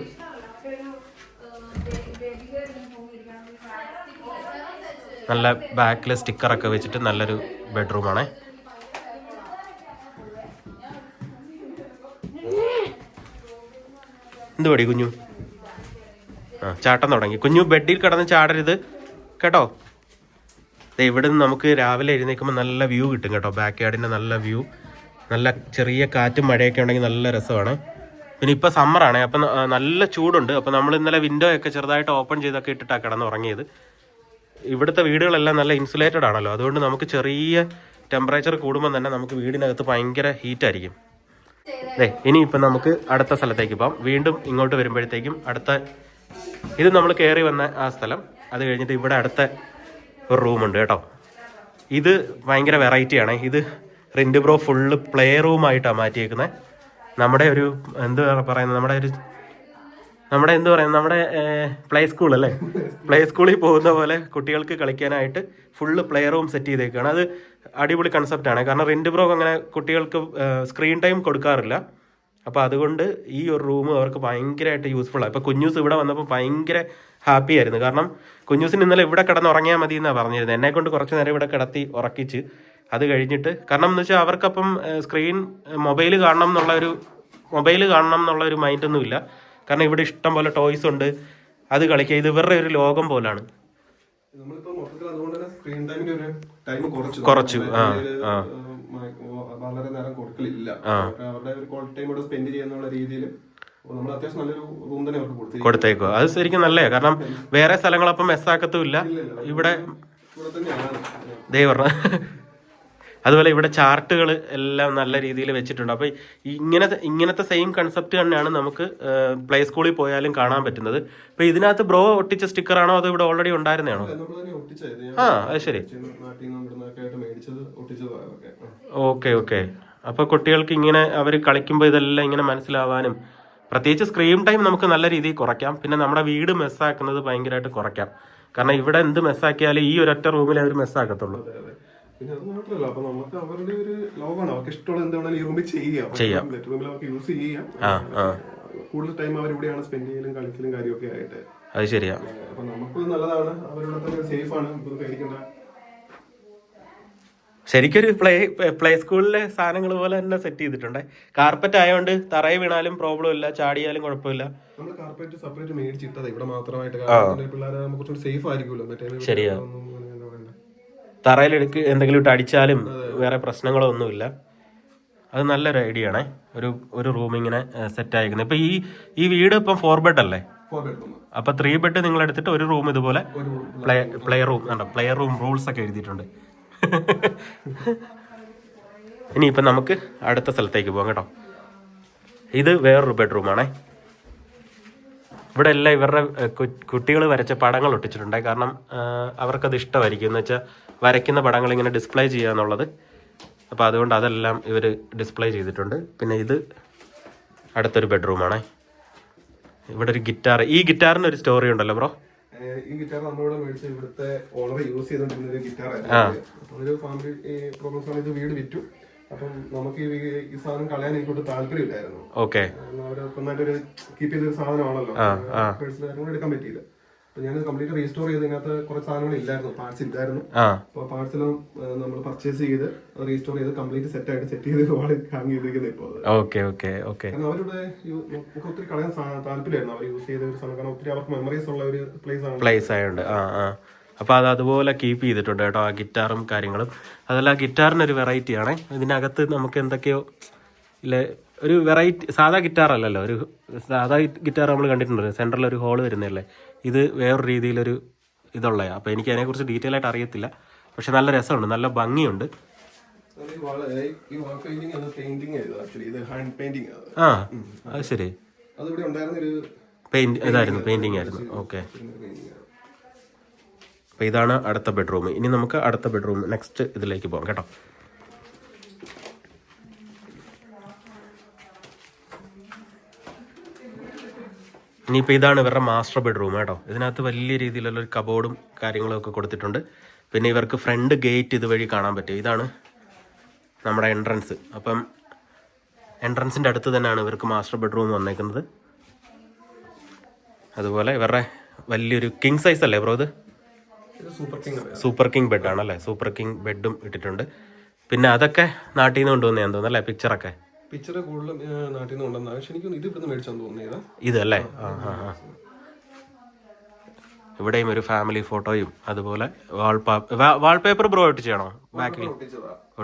S1: നല്ല ബാക്കിൽ സ്റ്റിക്കറൊക്കെ വെച്ചിട്ട് നല്ലൊരു ബെഡ്റൂമാണേ. എന്തുപടി കുഞ്ഞു? ചാട്ടം തുടങ്ങി. കുഞ്ഞു ബെഡിൽ കിടന്ന് ചാടരുത് കേട്ടോ. ഇവിടെ നിന്ന് നമുക്ക് രാവിലെ എഴുന്നേൽക്കുമ്പോൾ നല്ല വ്യൂ കിട്ടും കേട്ടോ. ബാക്ക് യാർഡിൻ്റെ നല്ല വ്യൂ, നല്ല ചെറിയ കാറ്റും മഴയൊക്കെ ഉണ്ടെങ്കിൽ നല്ല രസമാണ്. പിന്നെ ഇപ്പോൾ സമ്മറാണ്, അപ്പം നല്ല ചൂടുണ്ട്. അപ്പോൾ നമ്മൾ ഇന്നലെ വിൻഡോ ഒക്കെ ചെറുതായിട്ട് ഓപ്പൺ ചെയ്തൊക്കെ ഇട്ടിട്ടാണ് കിടന്നുറങ്ങിയത്. ഇവിടുത്തെ വീടുകളെല്ലാം നല്ല ഇൻസുലേറ്റഡ് ആണല്ലോ, അതുകൊണ്ട് നമുക്ക് ചെറിയ ടെമ്പറേച്ചർ കൂടുമ്പോൾ തന്നെ നമുക്ക് വീടിനകത്ത് ഭയങ്കര ഹീറ്റായിരിക്കും. ഇനിയിപ്പം നമുക്ക് അടുത്ത സ്ഥലത്തേക്ക് പോകാം. വീണ്ടും ഇങ്ങോട്ട് വരുമ്പോഴത്തേക്കും ഇത് നമ്മൾ കയറി വന്ന ആ സ്ഥലം. അത് കഴിഞ്ഞിട്ട് ഇവിടെ അടുത്ത ഒരു റൂമുണ്ട് കേട്ടോ. ഇത് ഭയങ്കര വെറൈറ്റിയാണ്. ഇത് റിൻഡ് ബ്രോ ഫുള്ള് പ്ലേ റൂമായിട്ടാണ് മാറ്റിയേക്കുന്നത്. നമ്മുടെ ഒരു എന്താ പറയുന്നത്, നമ്മുടെ ഒരു നമ്മുടെ എന്ത് പറയുന്നത്, നമ്മുടെ പ്ലേ സ്കൂൾ അല്ലേ, പ്ലേ സ്കൂളിൽ പോകുന്ന പോലെ കുട്ടികൾക്ക് കളിക്കാനായിട്ട് ഫുള്ള് പ്ലേ റൂം സെറ്റ് ചെയ്തേക്കാണ്. അത് അടിപൊളി കൺസെപ്റ്റാണ്. കാരണം റെന്റ് ബ്രോ അങ്ങനെ കുട്ടികൾക്ക് സ്ക്രീൻ ടൈം കൊടുക്കാറില്ല. അപ്പോൾ അതുകൊണ്ട് ഈ ഒരു റൂം അവർക്ക് ഭയങ്കരമായിട്ട് യൂസ്ഫുള്ളാണ്. ഇപ്പോൾ കുഞ്ഞൂസ് ഇവിടെ വന്നപ്പോൾ ഭയങ്കര ഹാപ്പി ആയിരുന്നു. കാരണം കുഞ്ഞൂസിന് ഇന്നലെ ഇവിടെ കിടന്ന് ഉറങ്ങിയാൽ മതി എന്നാണ് പറഞ്ഞിരുന്നത്. എന്നെ കൊണ്ട് കുറച്ച് നേരം ഇവിടെ കിടത്തി ഉറക്കിച്ച് അത് കഴിഞ്ഞിട്ട്, കാരണം എന്ന് വെച്ചാൽ അവർക്കപ്പം മൊബൈൽ കാണണം എന്നുള്ള ഒരു മൈൻഡൊന്നും ഇല്ല. കാരണം ഇവിടെ ഇഷ്ടം പോലെ ടോയ്സ് ഉണ്ട്, അത് കളിക്കുക. ഇത് ഇവരുടെ ഒരു ലോകം പോലാണ്. കുറച്ചു
S2: വളരെ നേരം കൊടുക്കലില്ല. അവരുടെ ഒരു ക്വാളിറ്റി ടൈം ഇവിടെ സ്പെൻഡ് ചെയ്യുന്നുള്ള രീതിയിൽ നമ്മൾ അത്യാവശ്യം നല്ലൊരു റൂം തന്നെ അവർക്ക്
S1: കൊടുത്തേക്കോ. അത് ശരിക്കും നല്ലതാ. കാരണം വേറെ സ്ഥലങ്ങളപ്പം മെസ്സാക്കത്തുമില്ല. ഇവിടെ ദേ പറഞ്ഞ അതുപോലെ ഇവിടെ ചാർട്ടുകൾ എല്ലാം നല്ല രീതിയിൽ വെച്ചിട്ടുണ്ട്. അപ്പോൾ ഇങ്ങനത്തെ സെയിം കൺസെപ്റ്റ് തന്നെയാണ് നമുക്ക് പ്ലേ സ്കൂളിൽ പോയാലും കാണാൻ പറ്റുന്നത്. അപ്പോൾ ഇതിനകത്ത് ബ്രോ ഒട്ടിച്ച സ്റ്റിക്കറാണോ അതോ ഇവിടെ ഓൾറെഡി ഉണ്ടായിരുന്നതാണോ? ആ, അത് ശരി. Okay okay. അപ്പോൾ കുട്ടികൾക്ക് ഇങ്ങനെ അവർ കളിക്കുമ്പോൾ ഇതെല്ലാം ഇങ്ങനെ മനസ്സിലാവാനും, പ്രത്യേകിച്ച് സ്ക്രീൻ ടൈം നമുക്ക് നല്ല രീതിയിൽ കുറയ്ക്കാം. പിന്നെ നമ്മുടെ വീട് മെസ്സാക്കുന്നത് ഭയങ്കരമായിട്ട് കുറയ്ക്കാം. കാരണം ഇവിടെ എന്ത് മെസ്സാക്കിയാലും ഈ ഒരൊറ്റ റൂമിൽ അവർ മെസ്സാക്കത്തുള്ളൂ.
S2: പിന്നെ അത് മാത്രമല്ല, അപ്പൊ നമുക്ക് അവരുടെ ഒരു ലോകമാണ്. അവർക്ക് ഇഷ്ടമുള്ള എന്താണെങ്കിലും ഈ റൂമിൽ ചെയ്യാം. ബെഡ്റൂമിൽ അവർക്ക് യൂസ് ചെയ്യാം. കൂടുതൽ ടൈം അവരിവിടെയാണ് സ്പെൻഡ് ചെയ്യലും കളിക്കലും കാര്യമൊക്കെ ആയിട്ട്.
S1: അത് ശരിയാ.
S2: അപ്പൊ നമുക്ക് നല്ലതാണ്. അവരുടെ തന്നെ സേഫ് ആണ്. പേടിക്കണ്ട.
S1: ശരിക്കൊരു പ്ലേ സ്കൂളിലെ സാധനങ്ങൾ പോലെ തന്നെ സെറ്റ് ചെയ്തിട്ടുണ്ട്. കാർപ്പറ്റ് ആയതുകൊണ്ട് തറയിൽ വീണാലും പ്രോബ്ലം ഇല്ല, ചാടിയാലും കുഴപ്പമില്ല.
S2: നമ്മൾ കാർപ്പറ്റ് സെപ്പറേറ്റ് മേടിച്ചിട്ടത് ഇവിടെ മാത്രമായിട്ട്. പിള്ളേരെ കുറച്ചുകൂടി സേഫ് ആയിരിക്കുമല്ലോ. മറ്റേ
S1: ശരിയാ, തറയിൽ എന്തെങ്കിലും ഇട്ട് അടിച്ചാലും വേറെ പ്രശ്നങ്ങളോ ഒന്നുമില്ല. അത് നല്ലൊരു ഐഡിയ ആണേ. ഒരു റൂം ഇങ്ങനെ സെറ്റ് ആയിരിക്കുന്നത്. ഇപ്പൊ ഈ വീട് ഇപ്പം 4 ബെഡ് അല്ലേ? അപ്പൊ 3 ബെഡ് നിങ്ങൾ എടുത്തിട്ട് ഒരു റൂം ഇതുപോലെ പ്ലേ റൂം റൂൾസ് ഒക്കെ എഴുതിയിട്ടുണ്ട്. ഇനിയിപ്പം നമുക്ക് അടുത്ത സ്ഥലത്തേക്ക് പോകാം കേട്ടോ. ഇത് വേറൊരു ബെഡ്റൂമാണേ. ഇവിടെ എല്ലാം ഇവരുടെ കുട്ടികൾ വരച്ച പടങ്ങൾ ഒട്ടിച്ചിട്ടുണ്ട്. കാരണം അവർക്കത് ഇഷ്ടമായിരിക്കും. എന്ന് വെച്ചാൽ വരയ്ക്കുന്ന പടങ്ങൾ ഇങ്ങനെ ഡിസ്പ്ലേ ചെയ്യുക എന്നുള്ളത്. അപ്പോൾ അതുകൊണ്ട് അതെല്ലാം ഇവർ ഡിസ്പ്ലേ ചെയ്തിട്ടുണ്ട്. പിന്നെ ഇത് അടുത്തൊരു ബെഡ്റൂമാണേ. ഇവിടെ ഒരു ഗിറ്റാർ. ഈ ഗിറ്റാറിന് ഒരു സ്റ്റോറി ഉണ്ടല്ലോ ബ്രോ.
S2: ഈ ഗിറ്റാർ നമ്മളിവിടെ മേടിച്ച ഇവിടുത്തെ ഓണർ യൂസ് ചെയ്തോണ്ടിരുന്ന ഒരു ഗിറ്റാറായിരുന്നു. ഒരു ഫാമിലി പ്രോബ്ലംസ് ആണ്. ഇത് വീട് വിറ്റു. അപ്പം നമുക്ക് ഈ സാധനം കളയാൻ എനിക്കൊട്ട് താല്പര്യമില്ലായിരുന്നു.
S1: ഓക്കെ,
S2: അവര് നല്ലൊരു കീപ്പ് ചെയ്തൊരു സാധനമാണല്ലോ. പേഴ്സണൽ എടുക്കാൻ പറ്റിയില്ല. അപ്പൊ ഞാൻ കംപ്ലീറ്റ് റീസ്റ്റോർ ചെയ്ത് ഇതിനകത്ത് കുറച്ച് സാധനങ്ങൾ ഇല്ലായിരുന്നു, പാർട്സ് ഇല്ലായിരുന്നു. അപ്പൊ പാർട്സ് എല്ലാം നമ്മൾ പർച്ചേസ് ചെയ്ത് റീസ്റ്റോർ ചെയ്ത് കംപ്ലീറ്റ് സെറ്റ് ചെയ്ത് ഹാങ് ചെയ്തിരിക്കുന്നത് ഇപ്പോൾ. കാരണം അവരുടെ നമുക്ക് ഒത്തിരി കളയാൻ താല്പര്യമായിരുന്നു. അവർ യൂസ് ചെയ്ത ഒരു സാധനം. കാരണം ഒത്തിരി അവർക്ക് മെമ്മറീസ് ഉള്ള ഒരു പ്ലേസ്
S1: ആയതുകൊണ്ട് അപ്പോൾ അത് അതുപോലെ കീപ്പ് ചെയ്തിട്ടുണ്ട് കേട്ടോ, ആ ഗിറ്റാറും കാര്യങ്ങളും. അതല്ല, ഗിറ്റാറിനൊരു വെറൈറ്റി ആണേ. ഇതിനകത്ത് നമുക്ക് എന്തൊക്കെയോ ഇല്ലേ, ഒരു വെറൈറ്റി. സാധാ ഗിറ്റാർ അല്ലല്ലോ, ഒരു സാധാ ഗിറ്റാർ നമ്മൾ കണ്ടിട്ടുണ്ടല്ലോ, സെൻറ്ററിൽ ഒരു ഹോൾ വരുന്നതല്ലേ. ഇത് വേറൊരു രീതിയിലൊരു ഇതുള്ളതാണ്. അപ്പോൾ എനിക്ക് അതിനെക്കുറിച്ച് ഡീറ്റെയിൽ ആയിട്ട് അറിയത്തില്ല. പക്ഷെ നല്ല രസമുണ്ട്, നല്ല ഭംഗിയുണ്ട്. ആ, അത് ശരി. പെയിന്റിങ് ആയിരുന്നു. ഓക്കെ. അപ്പോൾ ഇതാണ് അടുത്ത ബെഡ്റൂം. ഇനി നമുക്ക് അടുത്ത ബെഡ്റൂം നെക്സ്റ്റ് ഇതിലേക്ക് പോകാം കേട്ടോ. ഇനിയിപ്പോൾ ഇതാണ് ഇവരുടെ മാസ്റ്റർ ബെഡ്റൂം കേട്ടോ. ഇതിനകത്ത് വലിയ രീതിയിലുള്ള ഒരു കബോർഡും കാര്യങ്ങളും ഒക്കെ കൊടുത്തിട്ടുണ്ട്. പിന്നെ ഇവർക്ക് ഫ്രണ്ട് ഗേറ്റ് ഇതുവഴി കാണാൻ പറ്റും. ഇതാണ് നമ്മുടെ എൻട്രൻസ്. അപ്പം എൻട്രൻസിൻ്റെ അടുത്ത് തന്നെയാണ് ഇവർക്ക് മാസ്റ്റർ ബെഡ്റൂം വന്നേക്കുന്നത്. അതുപോലെ ഇവരുടെ വലിയൊരു കിങ് സൈസ് അല്ലേ ബ്രോ? ഇത് സൂപ്പർ കിങ് ബെഡാണല്ലേ. സൂപ്പർ കിങ് ബെഡും ഇട്ടിട്ടുണ്ട്. പിന്നെ അതൊക്കെ നാട്ടിൽ നിന്ന് കൊണ്ടുവന്നതാന്ന് തോന്നുന്നു അല്ലേ? പിക്ചർ
S2: കൂടുതലും നാട്ടിൽ നിന്ന് കൊണ്ടുവന്ന. പക്ഷെ എനിക്ക് ഇത് ഇവിടുന്ന് മേടിച്ചാന്ന് തോന്നിയത്
S1: ഇതല്ലേ. ഇവിടെയും ഒരു ഫാമിലി ഫോട്ടോയും അതുപോലെ വാൾപേപ്പർ ബ്രോ ഒട്ടിച്ചാണോ? ബാക്കിൽ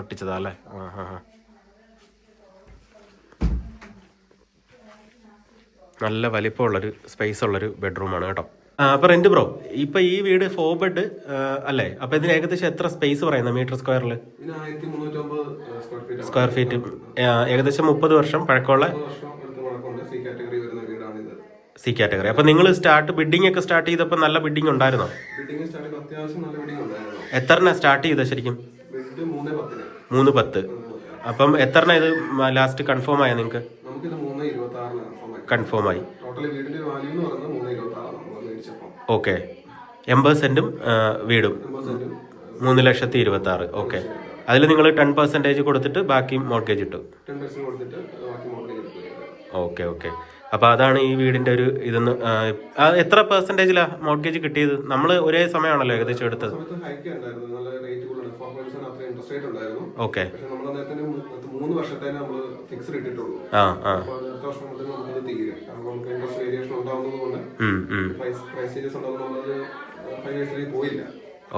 S1: ഒട്ടിച്ചതാ അല്ലേ? നല്ല വലിപ്പമുള്ളൊരു സ്പേസ് ഉള്ളൊരു ബെഡ്റൂമാണ് കേട്ടോ. അപ്പൊ റെന്റ് ബ്രോ, ഇപ്പൊ ഈ വീട് 4 ബെഡ് അല്ലേ? അപ്പൊ ഇതിന് ഏകദേശം എത്ര സ്പേസ് പറയുന്നത് മീറ്റർ സ്ക്വയറിൽ? Square feet. ഏകദേശം 30 വർഷം പഴക്കമുള്ള സി കാറ്റഗറി. അപ്പൊ നിങ്ങൾ ബിഡിംഗ് ഒക്കെ സ്റ്റാർട്ട് ചെയ്തപ്പോ നല്ല ബിഡിംഗ് ഉണ്ടായിരുന്നോ? എത്രണ്ണ സ്റ്റാർട്ട് ചെയ്ത ശരിക്കും?
S2: 310.
S1: അപ്പം എത്രണ്ണ ഇത് ലാസ്റ്റ് കൺഫേം ആയ നിങ്ങൾക്ക്?
S2: നമുക്കിത് 3.26
S1: കൺഫേം ആയി.
S2: ടോട്ടൽ വീടിന്റെ വാല്യൂ എന്ന് പറയുന്നത് 3.26 നമ്മൾ മേടിച്ചപ്പോൾ.
S1: ഓക്കെ, 80 സെന്റും വീടും 3,26,000. ഓക്കെ, അതിൽ നിങ്ങൾ 10% കൊടുത്തിട്ട് ബാക്കി മോർഗേജ് ഇട്ടു.
S2: 10% കൊടുത്തിട്ട് ബാക്കി മോർഗേജ് എടുത്തു.
S1: Okay okay. അപ്പോൾ അതാണ് ഈ വീടിന്റെ ഒരു ഇതെന്ന്. എത്ര പെർസെന്റേജിലാണ് മോർഗേജ് കിട്ടിയത്? നമ്മൾ ഒരേ സമയമാണല്ലോ ഏകദേശം എടുത്തത്. ഓക്കെ.
S2: 3 വർഷത്തേക്ക് നമ്മൾ ഫിക്സ്ഡ് ഇട്ടിട്ടുള്ളൂ. അടുത്ത വർഷം മുതൽ നമുക്ക് തീരും. കാരണം നമുക്ക് ഇൻട്രസ്റ്റ് വേരിയേഷൻ ഉണ്ടാവുന്നതുകൊണ്ട് പ്രൈസ് ചേഞ്ചസ് ഉണ്ടാവുന്നത് 5 ഇയേഴ്സിലേക്ക് പോയില്ല.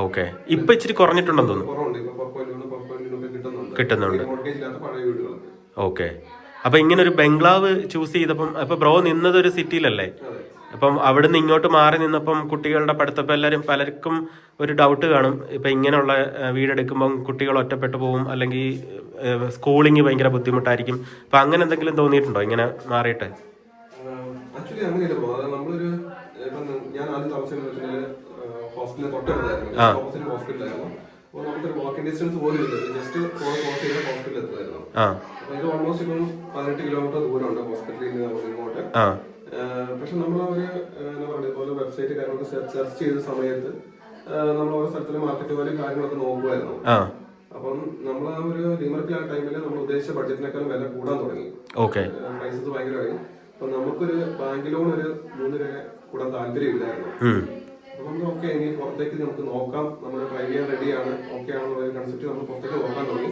S1: ഓക്കെ, ഇപ്പൊ ഇച്ചിരി കുറഞ്ഞിട്ടുണ്ടെന്ന് തോന്നുന്നു.
S2: കുറവുണ്ട്. ഇപ്പൊ 4.1 4.2
S1: കിട്ടുന്നുണ്ട്.
S2: മോർഗേജ് ഇല്ലാത്ത പഴയ വീടുകൾക്ക്.
S1: ഓക്കെ. അപ്പൊ ഇങ്ങനെ ഒരു ബംഗ്ലാവ് ചൂസ് ചെയ്തപ്പം ഇപ്പൊ ബ്രോ നിന്നത് ഒരു സിറ്റിയിലല്ലേ? അപ്പം അവിടുന്ന് ഇങ്ങോട്ട് മാറി നിന്നപ്പം കുട്ടികളുടെ പഠിത്തപ്പം എല്ലാവരും പലർക്കും ഒരു ഡൗട്ട് കാണും. ഇപ്പൊ ഇങ്ങനെയുള്ള വീടെടുക്കുമ്പം കുട്ടികൾ ഒറ്റപ്പെട്ടു പോകും, അല്ലെങ്കിൽ സ്കൂളിങ് ഭയങ്കര ബുദ്ധിമുട്ടായിരിക്കും. അപ്പൊ അങ്ങനെ എന്തെങ്കിലും തോന്നിയിട്ടുണ്ടോ ഇങ്ങനെ മാറിയിട്ട്?
S2: ആക്ച്വലി അങ്ങനെയല്ല ബ്രോ. നമ്മളൊരു ഞാൻ ആദ്യം താമസിക്കുന്നത് ഹോസ്പിറ്റലിൽ തൊട്ടടുത്തായിരുന്നു. ഓപ്പോസിറ്റ് ഹോസ്പിറ്റലായിരുന്നു. അപ്പോൾ നമുക്കൊരു വാക്കിംഗ് ഡിസ്റ്റൻസ് പോലും ഇല്ല. ജസ്റ്റ് ക്രോസ് ചെയ്ത ഹോസ്പിറ്റലിൽ എത്തുമായിരുന്നു. അപ്പോൾ ഇത് ഓൾമോസ്റ്റ് ഇപ്പം 18 കിലോമീറ്റർ ദൂരമുണ്ട് ഹോസ്പിറ്റലിൽ നിന്ന് നമ്മൾ ഇങ്ങോട്ട്. പക്ഷെ നമ്മൾ ഒരു എന്താ പറയുക, ഇതുപോലെ വെബ്സൈറ്റ് കാര്യങ്ങളൊക്കെ സെർച്ച് ചെയ്ത സമയത്ത് നമ്മൾ ഓരോ സ്ഥലത്തിലെ മാർക്കറ്റ് വാല്യൂ കാര്യങ്ങളൊക്കെ നോക്കുമായിരുന്നു. അപ്പം നമ്മൾ ആ ഒരു ലിമറിക്കൽ ആ ടൈമിൽ നമ്മൾ ഉദ്ദേശിച്ച ബഡ്ജറ്റിനേക്കാളും വില കൂടാൻ തുടങ്ങി. പ്രൈസസ് ഭയങ്കരമായി. അപ്പൊ നമുക്കൊരു ബാങ്ക് ലോൺ ഒരു 3 രൂപ കൂടാൻ താല്പര്യമില്ലായിരുന്നു. അപ്പം ഓക്കെ, ഇനി പുറത്തേക്ക് നമുക്ക് നോക്കാം, നമ്മൾ ട്രൈ ചെയ്യാൻ റെഡിയാണ്, ഓക്കെ ആണെന്നുള്ള കൺസെപ്റ്റ് നമ്മൾ പുറത്തേക്ക് നോക്കാൻ തുടങ്ങി.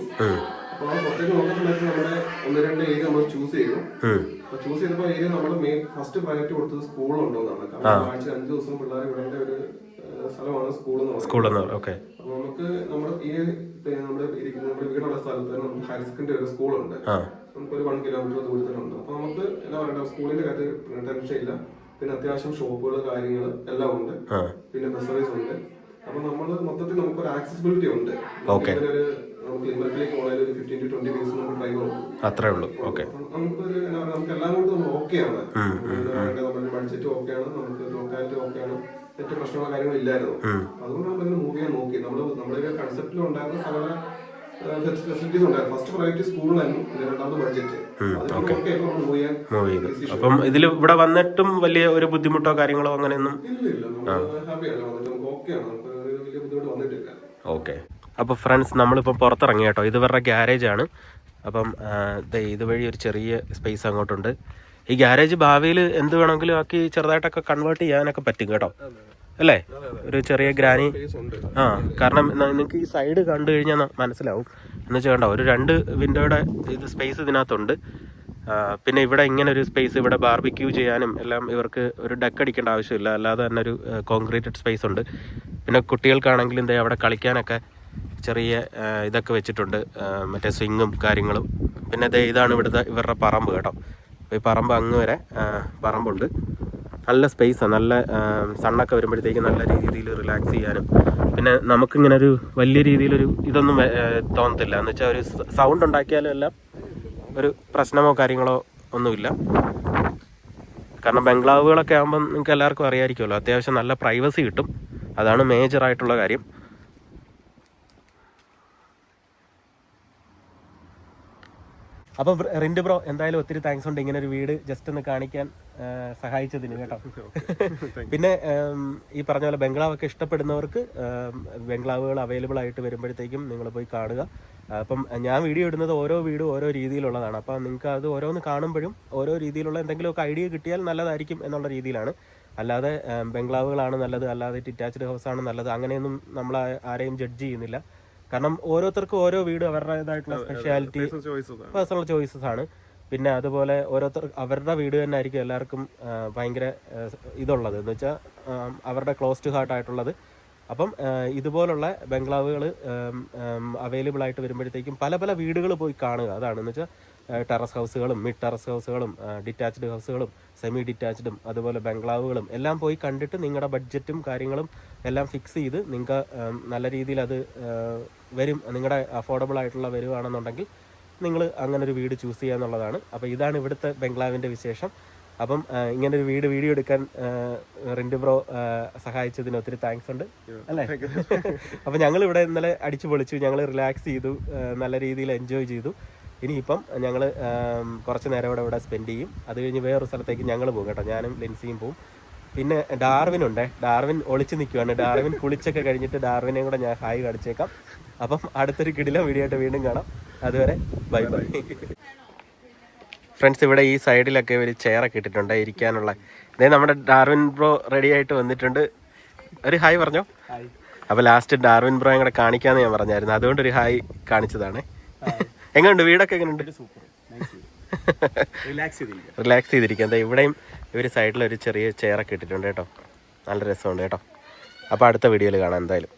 S2: അപ്പൊ ആ പുറത്തേക്ക് നോക്കുന്ന സമയത്ത് നമ്മുടെ 1-2 ഏരിയ നമ്മൾ ചൂസ് ചെയ്തു. അപ്പൊ ചൂസ് ചെയ്തപ്പോൾ ഏരിയ നമ്മൾ മെയിൻ ഫസ്റ്റ് പ്രയോറിറ്റി കൊടുത്തത് സ്കൂളുണ്ടോന്നാണ്. കാരണം ആഴ്ച 5 ദിവസം പിള്ളേരെ വിടേണ്ട ഒരു സ്ഥലമാണ് സ്കൂൾ എന്ന് പറയുന്നത്. അപ്പൊ നമുക്ക് നമ്മുടെ നമ്മുടെ വീടുള്ള സ്ഥലത്ത് നമുക്ക് ഹയർ സെക്കൻഡറി ഒരു സ്കൂളുണ്ട്. നമുക്കൊരു 1 കിലോമീറ്റർ ദൂരത്തിലുണ്ട്. അപ്പൊ നമുക്ക് എന്താ പറയുക, സ്കൂളിന്റെ കാര്യത്തിൽ ടെൻഷൻ ഇല്ല. പിന്നെ അത്യാവശ്യം ഷോപ്പുകൾ കാര്യങ്ങൾ എല്ലാം ഉണ്ട്. പിന്നെ ബസ് സർവീസ് ഉണ്ട്. അപ്പൊ നമ്മൾ മൊത്തത്തിൽ നമുക്കൊരു ആക്സസിബിലിറ്റി ഉണ്ട്. നമുക്ക് ലിമറിക്കിലേക്ക് പോയാൽ ഒരു 15 to 20 മിനിറ്റ്സ് നമുക്ക് ടൈം കൊടുക്കും.
S1: അത്രേ ഉള്ളൂ.
S2: നമുക്കൊരു നമുക്ക് എല്ലാം കൊണ്ട് നമ്മൾ ഓക്കെയാണ്. നമ്മുടെ ബഡ്ജറ്റ് ഓക്കെയാണ്, നമുക്ക് ലൊക്കാലിറ്റി ഓക്കെയാണ്, മറ്റു പ്രശ്നങ്ങളോ കാര്യങ്ങളോ ഇല്ലായിരുന്നു. അതുകൊണ്ട് നമ്മൾ ഇങ്ങനെ മൂവ് ചെയ്യാൻ നോക്കി. നമ്മുടെ കൺസെപ്റ്റിൽ ഉണ്ടായിരുന്ന സകല ഫെസിലിറ്റീസ് ഉണ്ടായിരുന്നു. ഫസ്റ്റ് പ്രയോറിറ്റി സ്കൂളിലായിരുന്നു, രണ്ടാമത് ബഡ്ജറ്റ്.
S1: അപ്പം ഇതിൽ ഇവിടെ വന്നിട്ടും വലിയ ഒരു ബുദ്ധിമുട്ടോ കാര്യങ്ങളോ അങ്ങനെയൊന്നും ഓക്കെ. അപ്പൊ ഫ്രണ്ട്സ്, നമ്മളിപ്പം പുറത്തിറങ്ങി കേട്ടോ. ഇത് ഇവരുടെ ഗ്യാരേജ് ആണ്. അപ്പം ഇതുവഴി ഒരു ചെറിയ സ്പേസ് അങ്ങോട്ടുണ്ട്. ഈ ഗ്യാരേജ് ഭാവിയിൽ എന്ത് വേണമെങ്കിലും ആക്കി ചെറുതായിട്ടൊക്കെ കൺവേർട്ട് ചെയ്യാനൊക്കെ പറ്റും കേട്ടോ, അല്ലേ? ഒരു ചെറിയ ഗ്രാനി. കാരണം നിങ്ങൾക്ക് ഈ സൈഡ് കണ്ടു കഴിഞ്ഞാൽ മനസ്സിലാവും. എന്ന് വെച്ചാൽ കണ്ടോ, ഒരു 2 വിൻഡോയുടെ ഇത് സ്പേസ് ഇതിനകത്തുണ്ട്. പിന്നെ ഇവിടെ ഇങ്ങനെ ഒരു സ്പേസ്, ഇവിടെ ബാർബിക്യൂ ചെയ്യാനും എല്ലാം ഇവർക്ക് ഒരു ഡെക്ക് അടിക്കേണ്ട ആവശ്യമില്ല. അല്ലാതെ തന്നെ ഒരു കോൺക്രീറ്റഡ് സ്പേസ് ഉണ്ട്. പിന്നെ കുട്ടികൾക്കാണെങ്കിലും എന്താ അവിടെ കളിക്കാനൊക്കെ ചെറിയ ഇതൊക്കെ വെച്ചിട്ടുണ്ട്, മറ്റേ സ്വിങ്ങും കാര്യങ്ങളും. പിന്നെ ഇതാണ് ഇവരുടെ പറമ്പ് കേട്ടോ. ഈ പറമ്പ് അങ്ങ് വരെ പറമ്പുണ്ട്. നല്ല സ്പേസാണ്. നല്ല സണ്ണൊക്കെ വരുമ്പോഴത്തേക്ക് നല്ല രീതിയിൽ റിലാക്സ് ചെയ്യാനും. പിന്നെ നമുക്കിങ്ങനെ ഒരു വലിയ രീതിയിലൊരു ഇതൊന്നും തോന്നത്തില്ല. എന്ന് വെച്ചാൽ ഒരു സൗണ്ട് ഉണ്ടാക്കിയാലും എല്ലാം ഒരു പ്രശ്നമോ കാര്യങ്ങളോ ഒന്നുമില്ല. കാരണം ബംഗ്ലാവുകളൊക്കെ ആകുമ്പം നിങ്ങൾക്ക് എല്ലാവർക്കും അറിയാമായിരിക്കുമല്ലോ, അത്യാവശ്യം നല്ല പ്രൈവസി കിട്ടും. അതാണ് മേജറായിട്ടുള്ള കാര്യം. അപ്പം റിൻഡ് ബ്രോ, എന്തായാലും ഒത്തിരി താങ്ക്സ് ഉണ്ട് ഇങ്ങനെ ഒരു വീട് ജസ്റ്റ് ഒന്ന് കാണിക്കാൻ സഹായിച്ചതിന് കേട്ടോ. പിന്നെ ഈ പറഞ്ഞ പോലെ ബംഗ്ലാവൊക്കെ ഇഷ്ടപ്പെടുന്നവർക്ക് ബംഗ്ലാവുകൾ അവൈലബിൾ ആയിട്ട് വരുമ്പോഴത്തേക്കും നിങ്ങൾ പോയി കാണുക. അപ്പം ഞാൻ വീഡിയോ ഇടുന്നത് ഓരോ വീടും ഓരോ രീതിയിലുള്ളതാണ്. അപ്പം നിങ്ങൾക്ക് അത് ഓരോന്ന് കാണുമ്പോഴും ഓരോ രീതിയിലുള്ള എന്തെങ്കിലുമൊക്കെ ഐഡിയ കിട്ടിയാൽ നല്ലതായിരിക്കും എന്നുള്ള രീതിയിലാണ്. അല്ലാതെ ബംഗ്ലാവുകളാണ് നല്ലത്, അല്ലാതെ ഡിറ്റാച്ച്ഡ് ഹൗസാണ് നല്ലത്, അങ്ങനെയൊന്നും നമ്മൾ ആരെയും ജഡ്ജ് ചെയ്യുന്നില്ല. കാരണം ഓരോരുത്തർക്കും ഓരോ വീട് അവരുടേതായിട്ടുള്ള സ്പെഷ്യാലിറ്റി, പേഴ്സണൽ ചോയ്സസ് ആണ്. പിന്നെ അതുപോലെ ഓരോരുത്തർ അവരുടെ വീട് തന്നെ ആയിരിക്കും എല്ലാവർക്കും ഭയങ്കര ഇതുള്ളത്, എന്ന് വെച്ചാൽ അവരുടെ ക്ലോസ് ടു ഹാർട്ട് ആയിട്ടുള്ളത്. അപ്പം ഇതുപോലുള്ള ബംഗ്ലാവുകൾ അവൈലബിൾ ആയിട്ട് വരുമ്പോഴത്തേക്കും പല പല വീടുകൾ പോയി കാണുക. അതാണ് എന്ന് വെച്ചാൽ ടെറസ് ഹൗസുകളും മിഡ് ടെറസ് ഹൗസുകളും ഡിറ്റാച്ച്ഡ് ഹൗസുകളും സെമി ഡിറ്റാച്ച്ഡും അതുപോലെ ബംഗ്ലാവുകളും എല്ലാം പോയി കണ്ടിട്ട് നിങ്ങളുടെ ബഡ്ജറ്റും കാര്യങ്ങളും എല്ലാം ഫിക്സ് ചെയ്ത് നിങ്ങൾക്ക് നല്ല രീതിയിൽ അത് വരും, നിങ്ങളുടെ അഫോർഡബിൾ ആയിട്ടുള്ള വരുവാണെന്നുണ്ടെങ്കിൽ നിങ്ങൾ അങ്ങനൊരു വീട് ചൂസ് ചെയ്യുക എന്നുള്ളതാണ്. അപ്പോൾ ഇതാണ് ഇവിടുത്തെ ബംഗ്ലാവിൻ്റെ വിശേഷം. അപ്പം ഇങ്ങനൊരു വീഡിയോ എടുക്കാൻ റിൻഡ് ബ്രോ സഹായിച്ചതിന് ഒത്തിരി താങ്ക്സ് ഉണ്ട്, അല്ലേ? അപ്പം ഞങ്ങൾ ഇവിടെ ഇന്നലെ അടിച്ചു പൊളിച്ചു, ഞങ്ങൾ റിലാക്സ് ചെയ്തു, നല്ല രീതിയിൽ എൻജോയ് ചെയ്തു. ഇനിയിപ്പം ഞങ്ങൾ കുറച്ച് നേരം ഇവിടെ സ്പെൻഡ് ചെയ്യും. അത് കഴിഞ്ഞ് വേറൊരു സ്ഥലത്തേക്ക് ഞങ്ങൾ പോകും കേട്ടോ. ഞാനും ലിൻസിയും പോവും. പിന്നെ ഡാർവിൻ ഒളിച്ച് നിൽക്കുവാണ്. ഡാർവിൻ കുളിച്ചൊക്കെ കഴിഞ്ഞിട്ട് ഡാർവിനെയും കൂടെ ഞാൻ ഹായ് കാണിച്ചേക്കാം. അപ്പം അടുത്തൊരു കിടിലം വീഡിയോ ആയിട്ട് വീണ്ടും കാണാം. അതുവരെ ബൈ ബൈ. ഫ്രണ്ട്സ്, ഇവിടെ ഈ സൈഡിലൊക്കെ ഒരു ചെയറൊക്കെ ഇട്ടിട്ടുണ്ട് ഇരിക്കാനുള്ള. ഇതേ നമ്മുടെ ഡാർവിൻ ബ്രോ റെഡി ആയിട്ട് വന്നിട്ടുണ്ട്. ഒരു ഹായ് പറഞ്ഞോ. അപ്പോൾ ലാസ്റ്റ് ഡാർവിൻ ബ്രോയും കൂടെ കാണിക്കാമെന്ന് ഞാൻ പറഞ്ഞായിരുന്നു. അതുകൊണ്ട് ഒരു ഹായ് കാണിച്ചതാണ്. എങ്ങനെയുണ്ട് വീടൊക്കെ? എങ്ങനെയുണ്ട്? റിലാക്സ് ചെയ്തിരിക്കുക. എന്താ ഇവിടെയും ഇവർ സൈഡിൽ ഒരു ചെറിയ ചെയറൊക്കെ ഇട്ടിട്ടുണ്ട് കേട്ടോ. നല്ല രസമുണ്ട് കേട്ടോ. അപ്പോൾ അടുത്ത വീഡിയോയിൽ കാണാം എന്തായാലും.